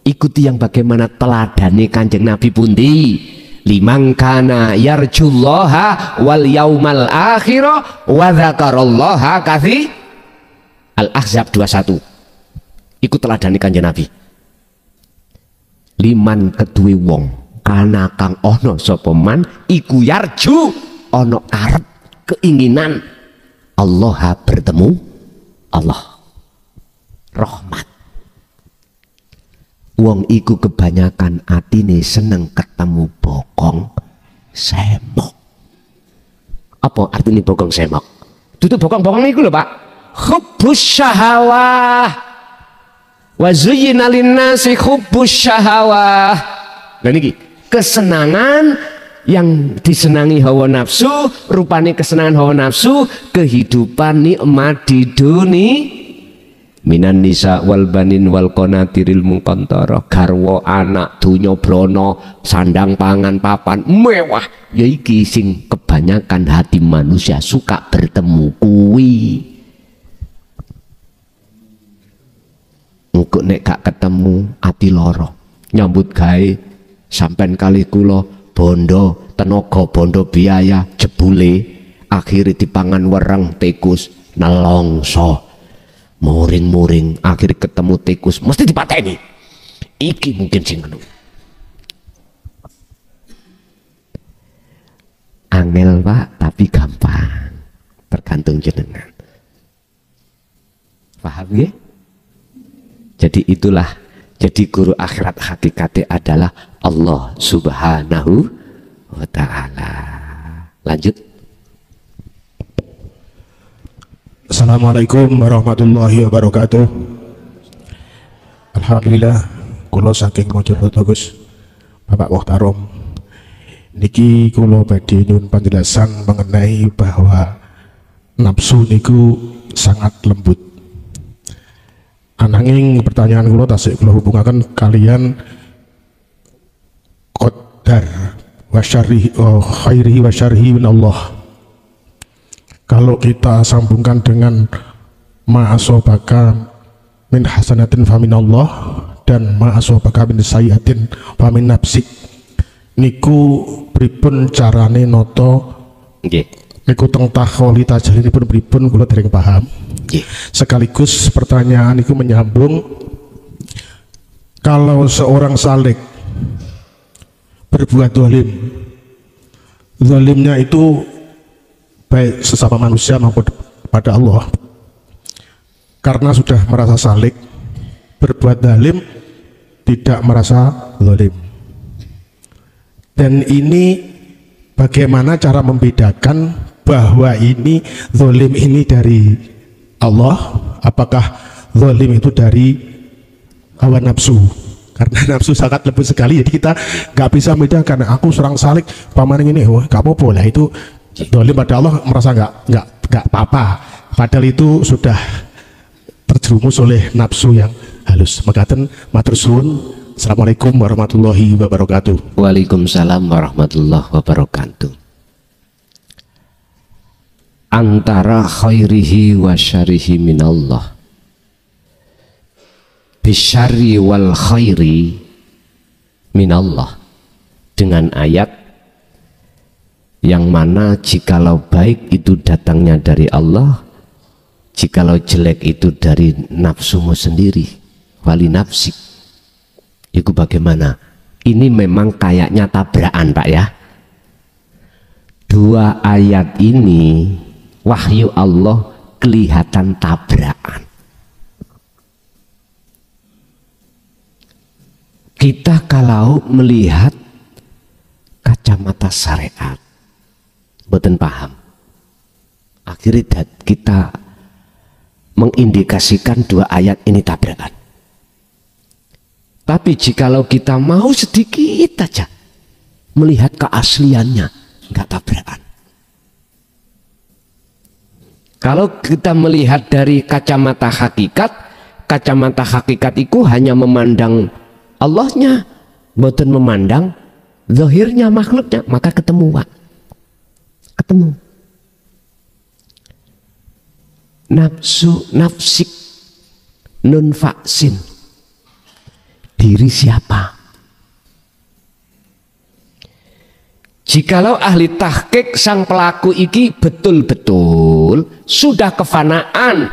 ikuti yang bagaimana teladani Kanjeng Nabi pundi, liman kana yarjullaha wal yaumal akhirah wa dzakarallaha katsir. Al-Ahzab 21. Ikut teladani Kanjeng Nabi. Liman kedue wong kana kang ono sapa man iku yarju, ono arep keinginan Allah bertemu Allah, rahmat. Wong iku kebanyakan atine seneng ketemu bokong semok. Apa artinya bokong semok? Tutup bokong-bokong iku lho Pak. Hubbus syahawah wa zuyyina linnasi hubbus syahawah. Lah niki kesenangan yang disenangi hawa nafsu, rupane kesenangan hawa nafsu, kehidupan nikmat di dunia. Minan nisa wal banin wal qanatiril muqantara, garwa anak dunya brana, sandang pangan papan mewah. Ya iki sing kebanyakan hati manusia suka bertemu kuwi. Engko nek gak ketemu ati loro. Nyambut gawe sampean kali kula bondo tenaga, bondo biaya, jebule akhirnya dipangan wereng tikus nelongso, muring-muring, akhirnya ketemu tikus mesti dipateni. Iki mungkin sing ngono. Angel Pak, tapi gampang, tergantung jenengan. Paham ya? Jadi itulah, jadi guru akhirat hakikatnya adalah Allah Subhanahu wa ta'ala. Lanjut. Assalamualaikum warahmatullahi wabarakatuh. Alhamdulillah kula saking Mojokerto Gus, Bapak Muhtarom, niki kula badhe nyuwun penjelasan mengenai bahwa nafsu niku sangat lembut. Ananging pertanyaan kula tasik kula hubungaken kalian qadar wa syarrihi khairihi wa syarrihi min Allah. Kalau kita sambungkan dengan ma'asobaka min hasanatin famin Allah dan ma'asobaka min sayyatin famin nafsik, niku pripun carane noto niku teng takholi tajalipun pripun kula dereng paham. Sekaligus pertanyaan niku menyambung, kalau seorang salik berbuat zalim, zalimnya itu baik sesama manusia maupun pada Allah, karena sudah merasa salik berbuat zalim, tidak merasa zalim. Dan ini bagaimana cara membedakan bahwa ini zalim ini dari Allah, apakah zalim itu dari hawa nafsu? Karena nafsu sangat lembut sekali, jadi kita nggak bisa membedakan. Aku serang salik paman ini, wah nggak apa-apa lah, itu zalim pada Allah, merasa nggak apa-apa. Padahal itu sudah terjerumus oleh nafsu yang halus. Makaten matur suwun. Assalamualaikum warahmatullahi wabarakatuh. Waalaikumsalam warahmatullahi wabarakatuh. Antara khairihi wa syarihi minallah, bisyari wal khairi minallah, dengan ayat yang mana jikalau baik itu datangnya dari Allah, jikalau jelek itu dari nafsumu sendiri, wali nafsik. Itu bagaimana? Ini memang kayaknya tabrakan Pak ya. Dua ayat ini wahyu Allah kelihatan tabrakan. Kita kalau melihat kacamata syariat, boten paham. Akhirnya kita mengindikasikan dua ayat ini tabrakan. Tapi jikalau kita mau sedikit aja melihat keasliannya, nggak tabrakan. Kalau kita melihat dari kacamata hakikat itu hanya memandang Allahnya, bukan memandang zahirnya makhluknya, maka ketemu Pak. Ketemu. Nafsu, nafsik, nun faksin. Diri siapa? Jikalau ahli tahqiq sang pelaku iki betul-betul sudah kefanaan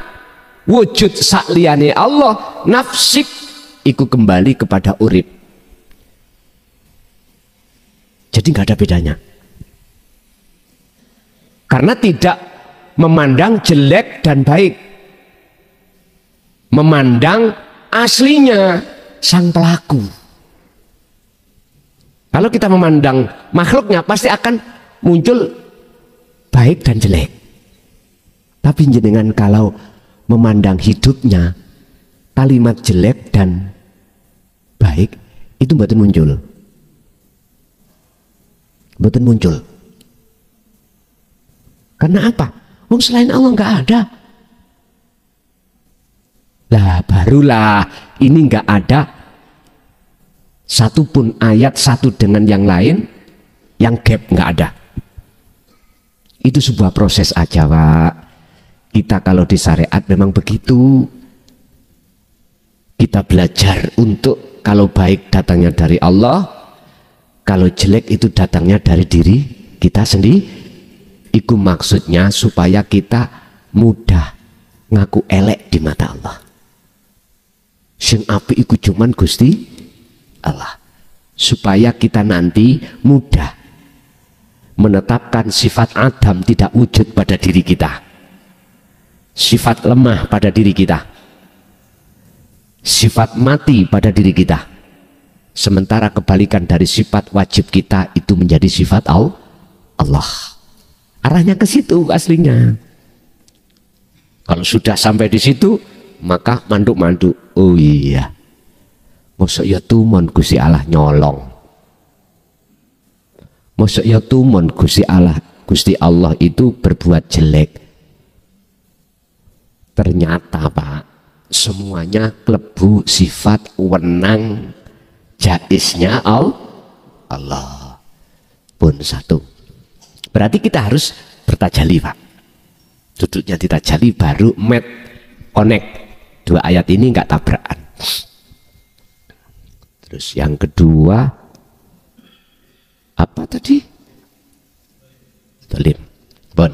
wujud sakliyane Allah, nafsik iku kembali kepada urip. Jadi nggak ada bedanya. Karena tidak memandang jelek dan baik, memandang aslinya sang pelaku. Kalau kita memandang makhluknya pasti akan muncul baik dan jelek. Tapi jenengan kalau memandang hidupnya, kalimat jelek dan baik itu mboten muncul. Mboten muncul. Karena apa? Oh, selain Allah nggak ada. Lah barulah ini nggak ada satu pun ayat satu dengan yang lain yang gap, nggak ada. Itu sebuah proses aja Pak. Kita kalau di syariat memang begitu. Kita belajar untuk kalau baik datangnya dari Allah, kalau jelek itu datangnya dari diri kita sendiri. Itu maksudnya supaya kita mudah ngaku elek di mata Allah. Sing apik iku cuman Gusti Allah. Supaya kita nanti mudah menetapkan sifat Adam tidak wujud pada diri kita, sifat lemah pada diri kita, sifat mati pada diri kita. Sementara kebalikan dari sifat wajib kita itu menjadi sifat Allah. Arahnya ke situ aslinya. Kalau sudah sampai di situ, maka manduk-manduk. Oh iya, mosok ya tumon Gusti Allah nyolong. Mosok ya tumon Gusti Allah itu berbuat jelek. Ternyata Pak, semuanya klebu sifat wenang jaisnya Allah pun satu. Berarti kita harus bertajali Pak. Duduknya ditajali baru connect. Dua ayat ini nggak tabrakan. Terus yang kedua apa tadi? Dolim. Bon.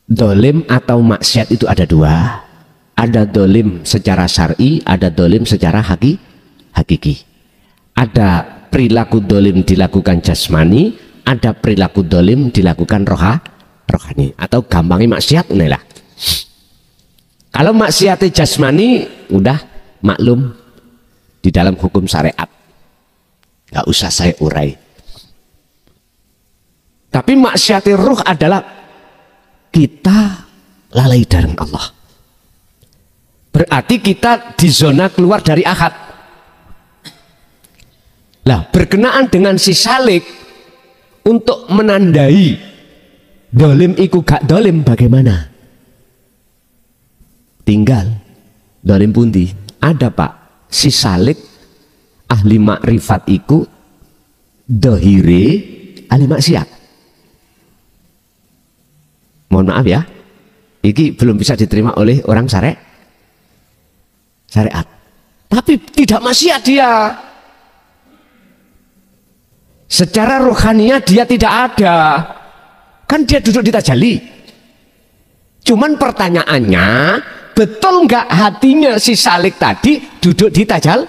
Dolim atau maksiat itu ada dua. Ada dolim secara syar'i, ada dolim secara hakiki. Ada perilaku dolim dilakukan jasmani, ada perilaku dolim dilakukan rohani, atau gampangnya maksiat inilah. Kalau maksiat jasmani udah maklum di dalam hukum syariat, nggak usah saya urai. Tapi maksiat ruh adalah kita lalai dari Allah. Berarti kita di zona keluar dari akad. Lah berkenaan dengan si salik, untuk menandai dolim iku gak dolim bagaimana? Tinggal dolim pundi? Ada Pak, si salik ahli makrifat iku dohire ahli maksiat. Mohon maaf ya, ini belum bisa diterima oleh orang syariat. Tapi tidak maksiat dia. Secara rohaninya dia tidak ada, kan dia duduk di tajalli. Cuman pertanyaannya, betul nggak hatinya si salik tadi duduk di tajal?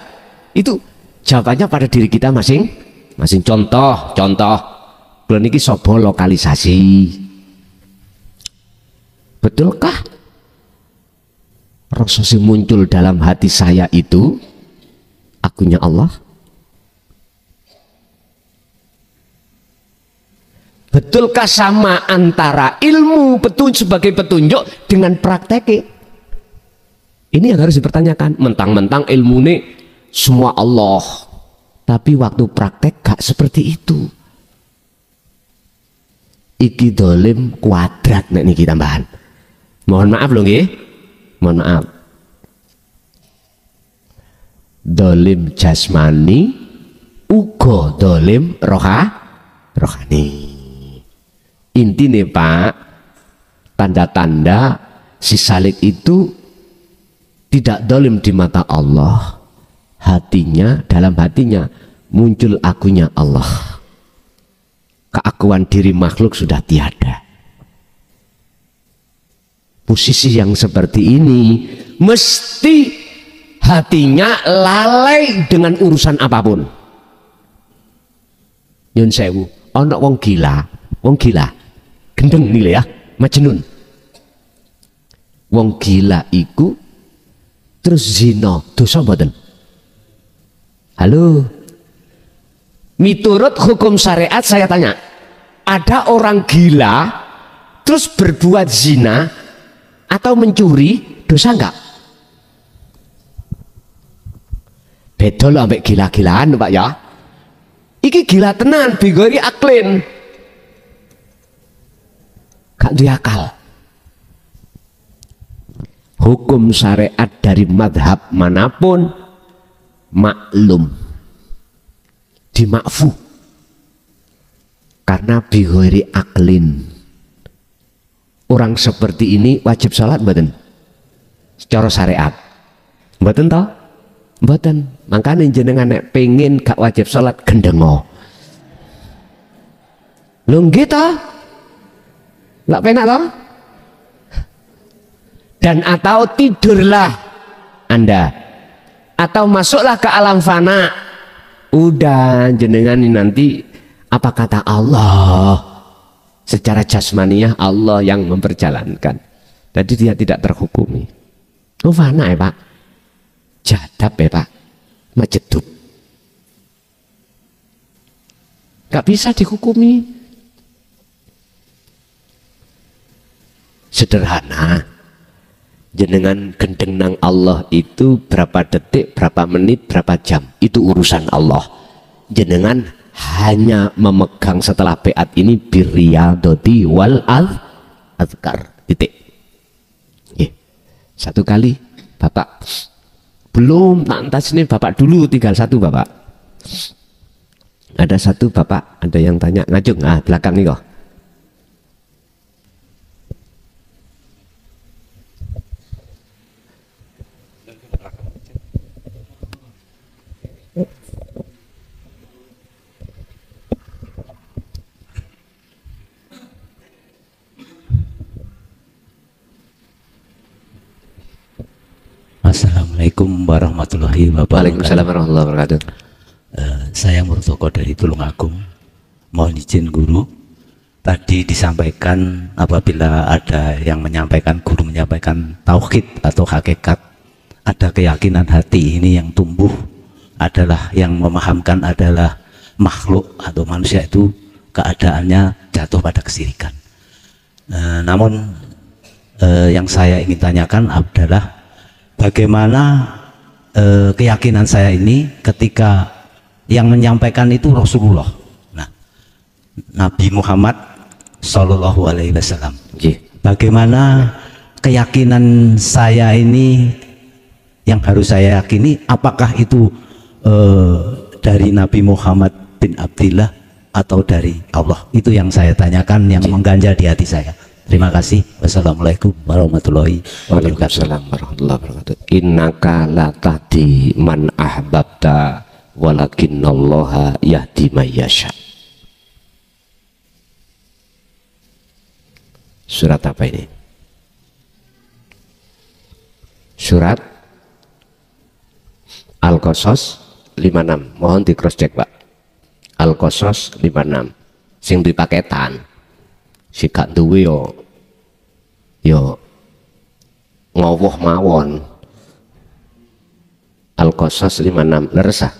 Itu jawabannya pada diri kita masing-masing. Contoh, kalau niki sobo lokalisasi, betulkah rasa sing muncul dalam hati saya itu akunya Allah? Betulkah sama antara ilmu sebagai petunjuk dengan praktek? Ini yang harus dipertanyakan. Mentang-mentang ilmu ini semua Allah, tapi waktu praktek gak seperti itu. Iki dolim kuadrat nek niki tambahan. Mohon maaf loh nggih. Mohon maaf. Dolim jasmani uga dolim rohani. Intinya Pak, tanda-tanda si Salih itu tidak dolim di mata Allah. Dalam hatinya muncul akunya Allah. Keakuan diri makhluk sudah tiada. Posisi yang seperti ini mesti hatinya lalai dengan urusan apapun. Nyun sewu, ana wong gila, gendeng nilai ya, majnun. Wong gila iku terus zina, dosa mboten? Halo. Miturut hukum syariat saya tanya, ada orang gila terus berbuat zina atau mencuri, dosa enggak? Beda loh ambek gila-gilaan Pak ya. Iki gila tenan, bigori aklin. Gak duwe akal. Hukum syariat dari madhab manapun maklum, dimakfu, karena bigori aklin. Orang seperti ini wajib sholat mboten? Secara syariat mboten toh? Mboten. Makanya jenengan nek pengen gak wajib sholat gendengo. Lho nggih toh? Lak penak toh? Dan atau tidurlah Anda, atau masuklah ke alam fana. Udah jenengan ini nanti apa kata Allah, secara jasmaniah Allah yang memperjalankan. Jadi dia tidak terhukumi. Oh fana ya Pak, jadab ya Pak, majedub, gak bisa dihukumi. Sederhana, jenengan gendeng nang Allah itu berapa detik, berapa menit, berapa jam, itu urusan Allah. Jenengan hanya memegang setelah beat ini birriyadati wal azkar, titik. Satu kali Bapak belum lantas ini Bapak dulu, tinggal satu Bapak. Ada satu Bapak, ada yang tanya ngajung, belakang nih kok. Assalamualaikum warahmatullahi wabarakatuh. Waalaikumsalam warahmatullahi wabarakatuh. Saya Murtoko dari Tulungagung. Mohon izin guru, tadi disampaikan apabila ada yang menyampaikan, guru menyampaikan tauhid atau hakikat, ada keyakinan hati ini yang tumbuh adalah yang memahamkan adalah makhluk atau manusia itu keadaannya jatuh pada kesirikan. Namun yang saya ingin tanyakan adalah bagaimana keyakinan saya ini ketika yang menyampaikan itu Rasulullah, Nabi Muhammad Sallallahu Alaihi Wasallam. Bagaimana keyakinan saya ini yang harus saya yakini, apakah itu dari Nabi Muhammad bin Abdillah atau dari Allah? Itu yang saya tanyakan, yang mengganjal di hati saya. Terima kasih. Wassalamualaikum warahmatullahi wabarakatuh. Waalaikumsalam warahmatullahi wabarakatuh. Innaka la tahdi man ahbabta walakinnallaha yahdi may yasha. Surat apa ini? Surat Al-Qasas 56. Mohon di cross check Pak. Al-Qasas 56. Sing di paketan. Si gak duwe yo ngowoh mawon. Al-Qasas 56 leresah.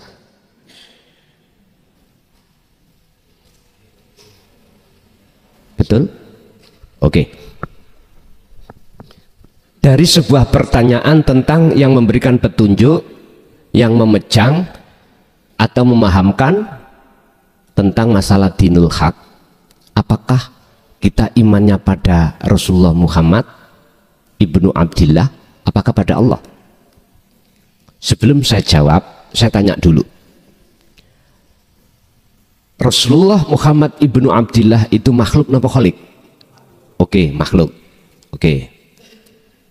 Oke. Dari sebuah pertanyaan tentang yang memberikan petunjuk, yang memejang atau memahamkan tentang masalah dinul haq, apakah kita imannya pada Rasulullah Muhammad ibnu Abdillah, apakah pada Allah? Sebelum saya jawab, saya tanya dulu, Rasulullah Muhammad ibnu Abdillah itu makhluk napa khalik? Oke, makhluk. Oke.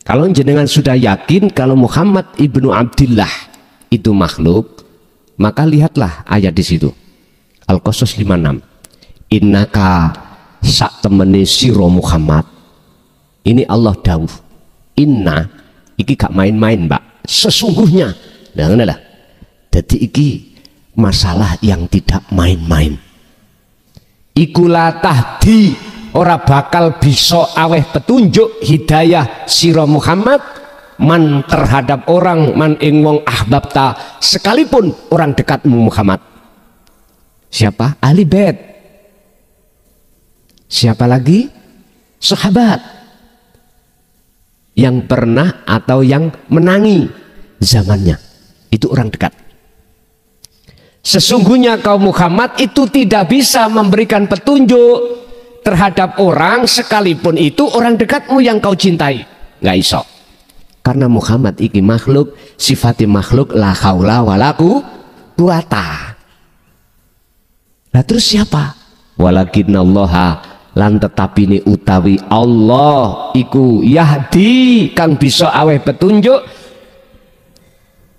Kalau jenengan sudah yakin kalau Muhammad ibnu Abdillah itu makhluk, maka lihatlah ayat di situ. Al-Qasas 56. Innaka sak temene sira Muhammad. Ini Allah dawuh. Inna iki gak main-main, Mbak. Sesungguhnya. Nah, ngene lah. Dadi iki masalah yang tidak main-main. Iku la tahdi, ora bakal bisa aweh petunjuk hidayah sira Muhammad man terhadap orang man ing wong ahbabta, sekalipun orang dekatmu Muhammad. Siapa? Ahli bait. Siapa lagi? Sahabat yang pernah atau yang menangi zamannya, itu orang dekat. Sesungguhnya kaum Muhammad itu tidak bisa memberikan petunjuk terhadap orang sekalipun itu orang dekatmu yang kau cintai. Nggak iso. Karena Muhammad iki makhluk, sifatnya makhluk, la haula wala quwata. Nah terus siapa? Walakinallaha, lan tetapi ini utawi Allah iku yahdi kang bisa aweh petunjuk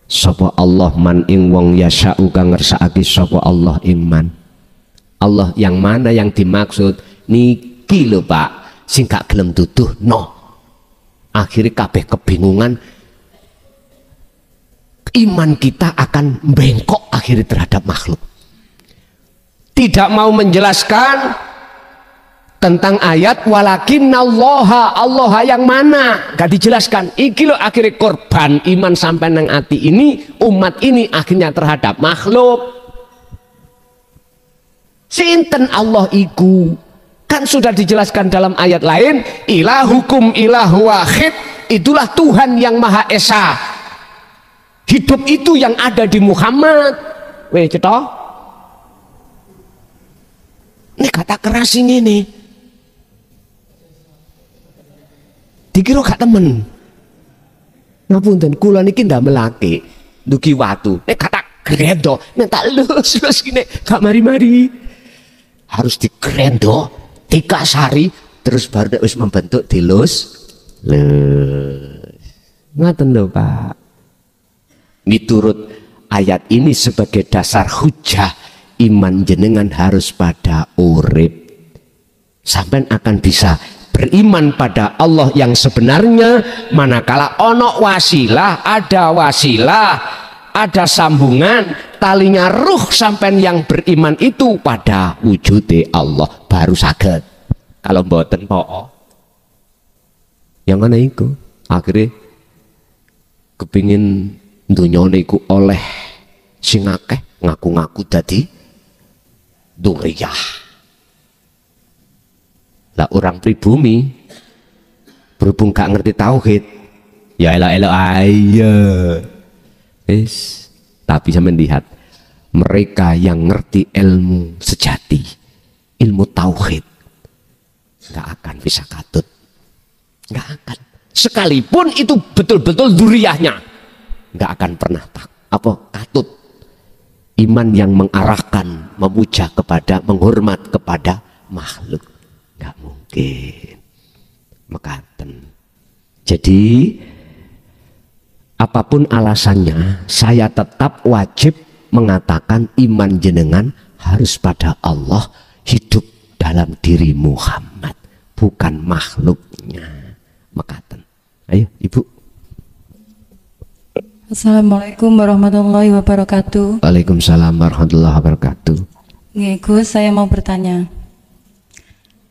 sapa Allah man ing wong yasa'u kang ngersakake sapa Allah iman. Allah yang mana yang dimaksud? Niki lho Pak, sing gak gelem tuduh no. Akhirnya kabeh kebingungan, iman kita akan bengkok akhirnya terhadap makhluk. Tidak mau menjelaskan tentang ayat walakinnallaha, Allah yang mana, gak dijelaskan. Iki lo akhirnya korban iman sampai nang ati ini, umat ini akhirnya terhadap makhluk. Sinten Allah iku, kan sudah dijelaskan dalam ayat lain, ilahukum ilahu wahid, itulah Tuhan yang Maha Esa. Hidup itu yang ada di Muhammad. Weh cetok, ini kata keras ini nih. Dikira gak temen. Ngapunten, kula niki ndamelake dugi watu. Nek kata grendo, nek tak lus gini gak mari-mari. Harus digrendo, dikasari, terus baru wis membentuk dilus. Ngaten lho Pak. Miturut ayat ini sebagai dasar hujah, iman jenengan harus pada urip. Sampai akan bisa beriman pada Allah yang sebenarnya, manakala ono wasilah, ada sambungan talinya ruh sampai yang beriman itu pada wujudnya Allah baru saged. Kalau mboten po yang mana itu akhirnya kepingin dunyane iku oleh sing akeh, ngaku-ngaku dadi duriyah. Lah orang pribumi berhubung gak ngerti tauhid, ya elok-elok aja. Tapi saya melihat mereka yang ngerti ilmu sejati, ilmu tauhid, gak akan bisa katut, gak akan. Sekalipun itu betul-betul duriyahnya, gak akan pernah katut. Iman yang mengarahkan, memuja kepada, menghormat kepada makhluk. Nggak mungkin. Mekaten. Jadi apapun alasannya, saya tetap wajib mengatakan iman jenengan harus pada Allah, hidup dalam diri Muhammad, bukan makhluknya. Mekaten. Ayo Ibu. Assalamualaikum warahmatullahi wabarakatuh. Waalaikumsalam warahmatullahi wabarakatuh. Nggih Gus, saya mau bertanya.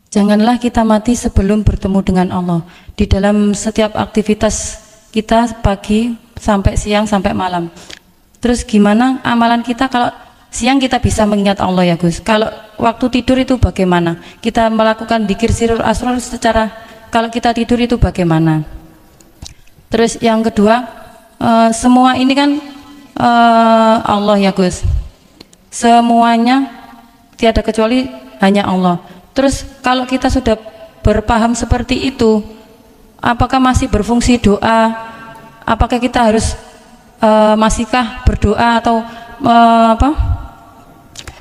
Janganlah kita mati sebelum bertemu dengan Allah. Di dalam setiap aktivitas kita pagi sampai siang sampai malam. Terus gimana amalan kita kalau siang kita bisa mengingat Allah ya Gus. Kalau waktu tidur itu bagaimana? Kita melakukan dzikir sirrul asrar secara kalau kita tidur itu bagaimana? Terus yang kedua, semua ini kan Allah ya Gus. Semuanya tiada kecuali hanya Allah. Terus kalau kita sudah berpaham seperti itu, apakah masih berfungsi doa? Apakah kita harus masihkah berdoa atau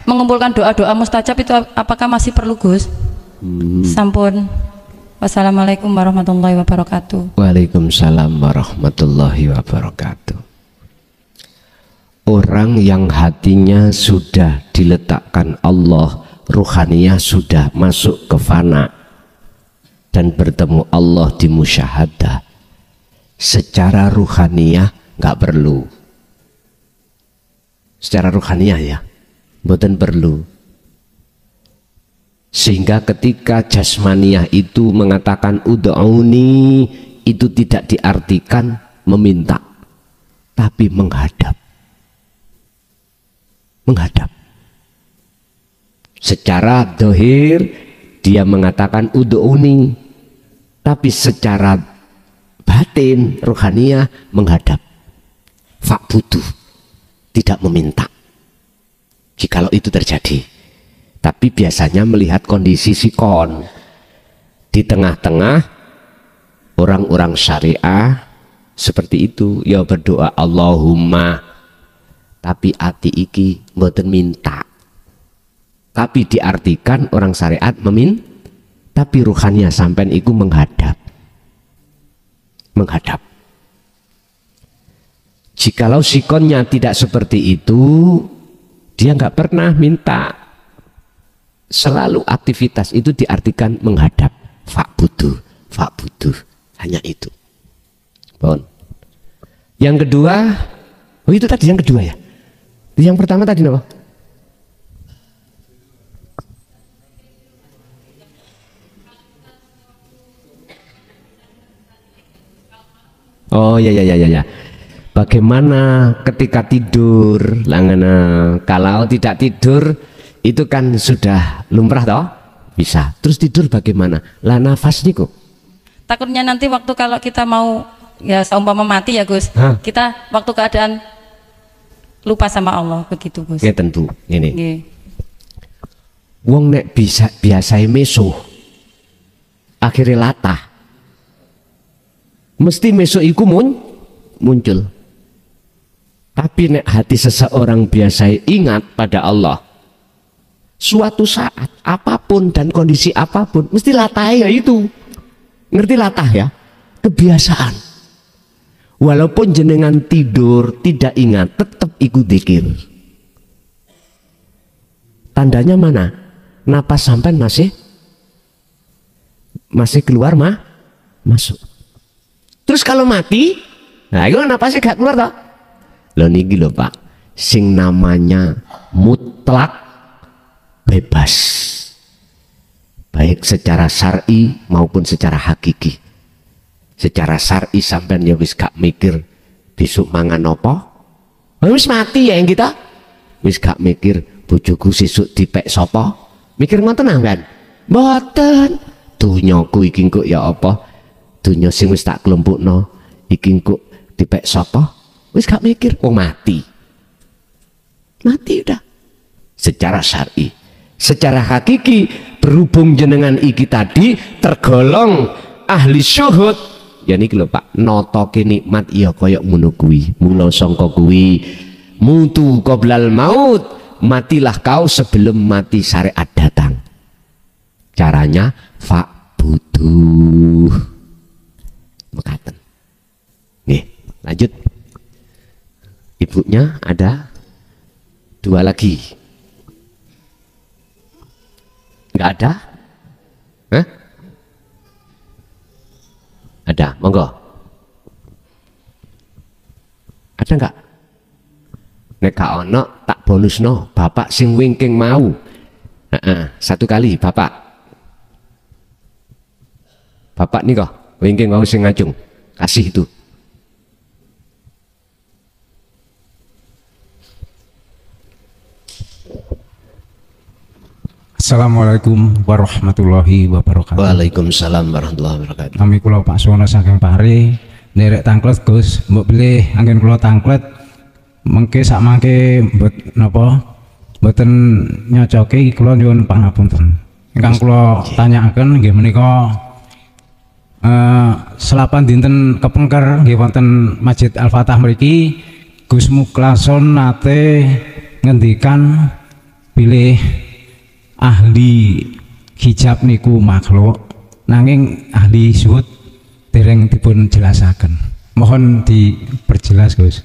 mengumpulkan doa-doa mustajab itu apakah masih perlu Gus? Sampun. Wassalamualaikum warahmatullahi wabarakatuh. Waalaikumsalam warahmatullahi wabarakatuh. Orang yang hatinya sudah diletakkan Allah, ruhaniyah sudah masuk ke fana dan bertemu Allah di musyahadah, secara ruhaniyah nggak perlu. Secara ruhaniyah ya, mboten perlu. Sehingga ketika jasmaniyah itu mengatakan ud'uni, itu tidak diartikan meminta, tapi menghadap. Menghadap. Secara dohir dia mengatakan ud'uni, tapi secara batin ruhaniyah menghadap. Fa'budu, tidak meminta. Jikalau itu terjadi. Tapi biasanya melihat kondisi sikon di tengah-tengah orang-orang syariah seperti itu ya berdoa Allahumma, tapi ati iki mboten minta, tapi diartikan orang syariat tapi ruhannya sampean iku menghadap. Jikalau sikonnya tidak seperti itu, dia nggak pernah minta. Selalu aktivitas itu diartikan menghadap. Fa'budu, hanya itu. Bon. Yang kedua, oh itu tadi yang kedua ya. Yang pertama tadi apa? Oh ya. Bagaimana ketika tidur? Kalau tidak tidur itu kan sudah lumrah toh, bisa. Terus tidur bagaimana? Lah nafas niku. Takutnya nanti waktu kalau kita mau ya seumpama mati ya Gus, kita waktu keadaan lupa sama Allah begitu Gus. Ya tentu. Ini. Nggih. Wong nek bisa biasa meso, akhirnya latah. Mesti meso iku muncul. Tapi nek hati seseorang biasa ingat pada Allah, suatu saat apapun dan kondisi apapun mesti latah ya itu. Ngerti latah ya? Kebiasaan. Walaupun jenengan tidur tidak ingat, tetap ikut dzikir. Tandanya mana? Napas sampean masih keluar masuk. Terus kalau mati, nah itu napasnya gak keluar toh. Loh niki lho Pak, sing namanya mutlak bebas, baik secara syar'i maupun secara hakiki. Secara syar'i sampean ya wis gak mikir besok mangan apa, wis mati ya yang kita, wis gak mikir bojoku sesuk dipek sapa, mikir ngoten kan? Mboten. Dunyaku iki kok ya apa, dunya sing wis tak kelompokno iki kok dipek sapa, wis gak mikir, wong mati udah. Secara syar'i. Secara hakiki berhubung jenengan iki tadi tergolong ahli syuhud ya niki lho Pak, notoke nikmat ya kaya ngono kuwi. Mula sangka kuwi mutu qoblal maut, matilah kau sebelum mati syariat datang. Caranya fa'budu mekaten. Nih lanjut, ibunya ada dua lagi. Nggak ada? Hah? Ada, monggo. Ada nggak? Nek gak ono tak bonusno, bapak sing wingking mau. Satu kali bapak. Bapak nih kok, wingking mau sing ngajung, kasih itu. Assalamualaikum warahmatullahi wabarakatuh. Waalaikumsalam warahmatullahi wabarakatuh. Nami kula Pak Suwono saking Pare, nderek tangklet Gus, mbok pilih anggen kula tangklet mengke sak mangke mboten nyocoke kula nyuwun pangapunten. Ingkang kula tanyakaken nggih menika selapan dinten kepengker nggih wonten Masjid Al-Fatah mriki Gus Muklason nate ngendikan pilih ahli hijab niku makhluk nanging ahli zuhud dereng dipun jelasaken. Mohon diperjelas Gus.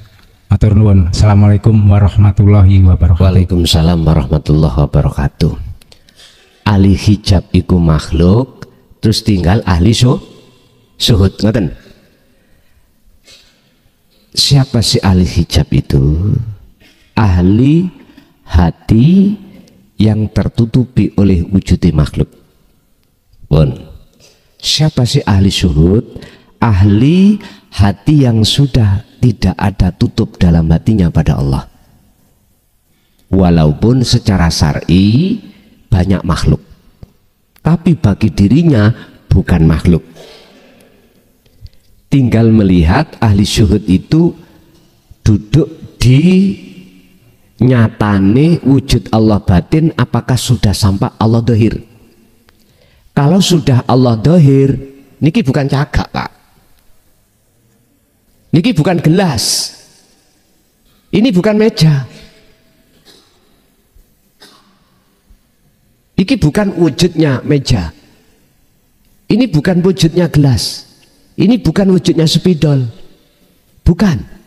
Matur nuwun. Assalamualaikum warahmatullahi wabarakatuh. Waalaikumsalam warahmatullahi wabarakatuh. Ahli hijab iku makhluk, terus tinggal ahli zuhud, ngoten. Siapa sih ahli hijab itu? Ahli hati yang tertutupi oleh wujudnya makhluk. Bon. Siapa sih ahli zuhud? Ahli hati yang sudah tidak ada tutup dalam hatinya pada Allah. Walaupun secara syar'i banyak makhluk, tapi bagi dirinya bukan makhluk. Tinggal melihat ahli zuhud itu duduk di nyatane wujud Allah batin, apakah sudah sampai Allah dohir. Kalau sudah Allah dohir, niki bukan cagak Pak, niki bukan gelas, ini bukan meja, ini bukan wujudnya meja, ini bukan wujudnya gelas, ini bukan wujudnya spidol, bukan.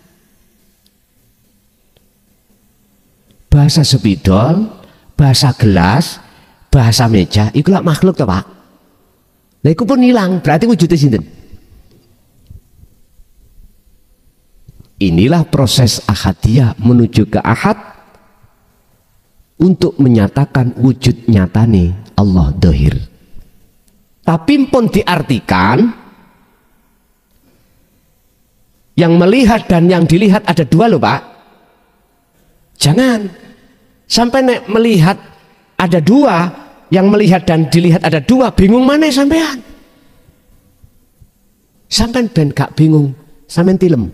Bahasa spidol, bahasa gelas, bahasa meja, itu lah makhluk toh Pak. Nah itu pun hilang, berarti wujudnya sinten. Inilah proses ahadiyah menuju ke ahad untuk menyatakan wujud nyatane Allah dohir. Tapi pun diartikan yang melihat dan yang dilihat ada dua loh Pak. Jangan sampai nek melihat ada dua, yang melihat dan dilihat ada dua, bingung mana sampean? Sampean ben gak bingung, sampean tilem.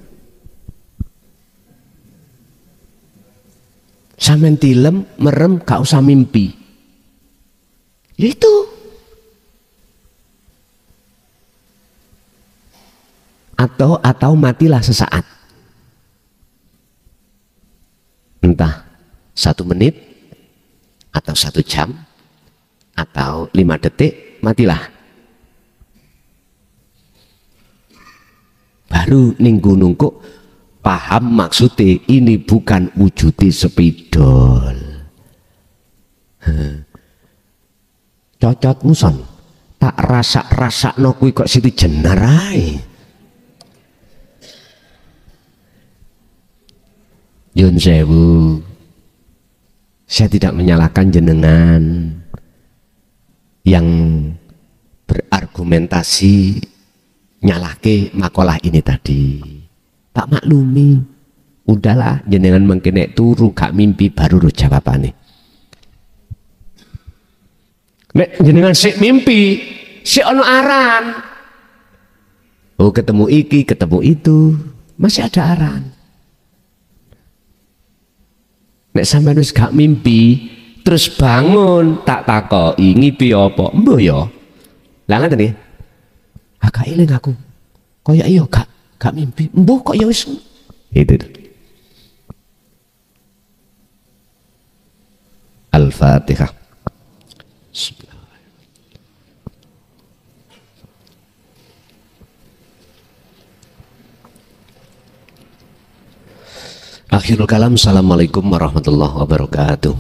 Sampean tilem, merem, gak usah mimpi. Itu. Atau matilah sesaat. Entah 1 menit atau 1 jam atau 5 detik, matilah. Baru ning gunung kok paham maksudnya ini bukan wujudnya spidol. Cocot muson tak rasa no kuwi kok Siti Jenar ae. Yun sewu, saya tidak menyalahkan jenengan yang berargumentasi nyalahke makalah ini tadi. Tak maklumi, udahlah jenengan mengkene turu gak mimpi baru ro jawabane. Nek jenengan sik mimpi, sik ono aran. Oh ketemu iki, ketemu itu, masih ada aran. Nek sampeyan wis gak mimpi, terus bangun tak takoki ngipi apa? Mbah ya. Lah ngoten nggih. Agak eling aku. Kaya iya gak mimpi. Mbah kok ya wis. Itu. Al-Fatihah. Akhirul kalam. Assalamualaikum warahmatullahi wabarakatuh.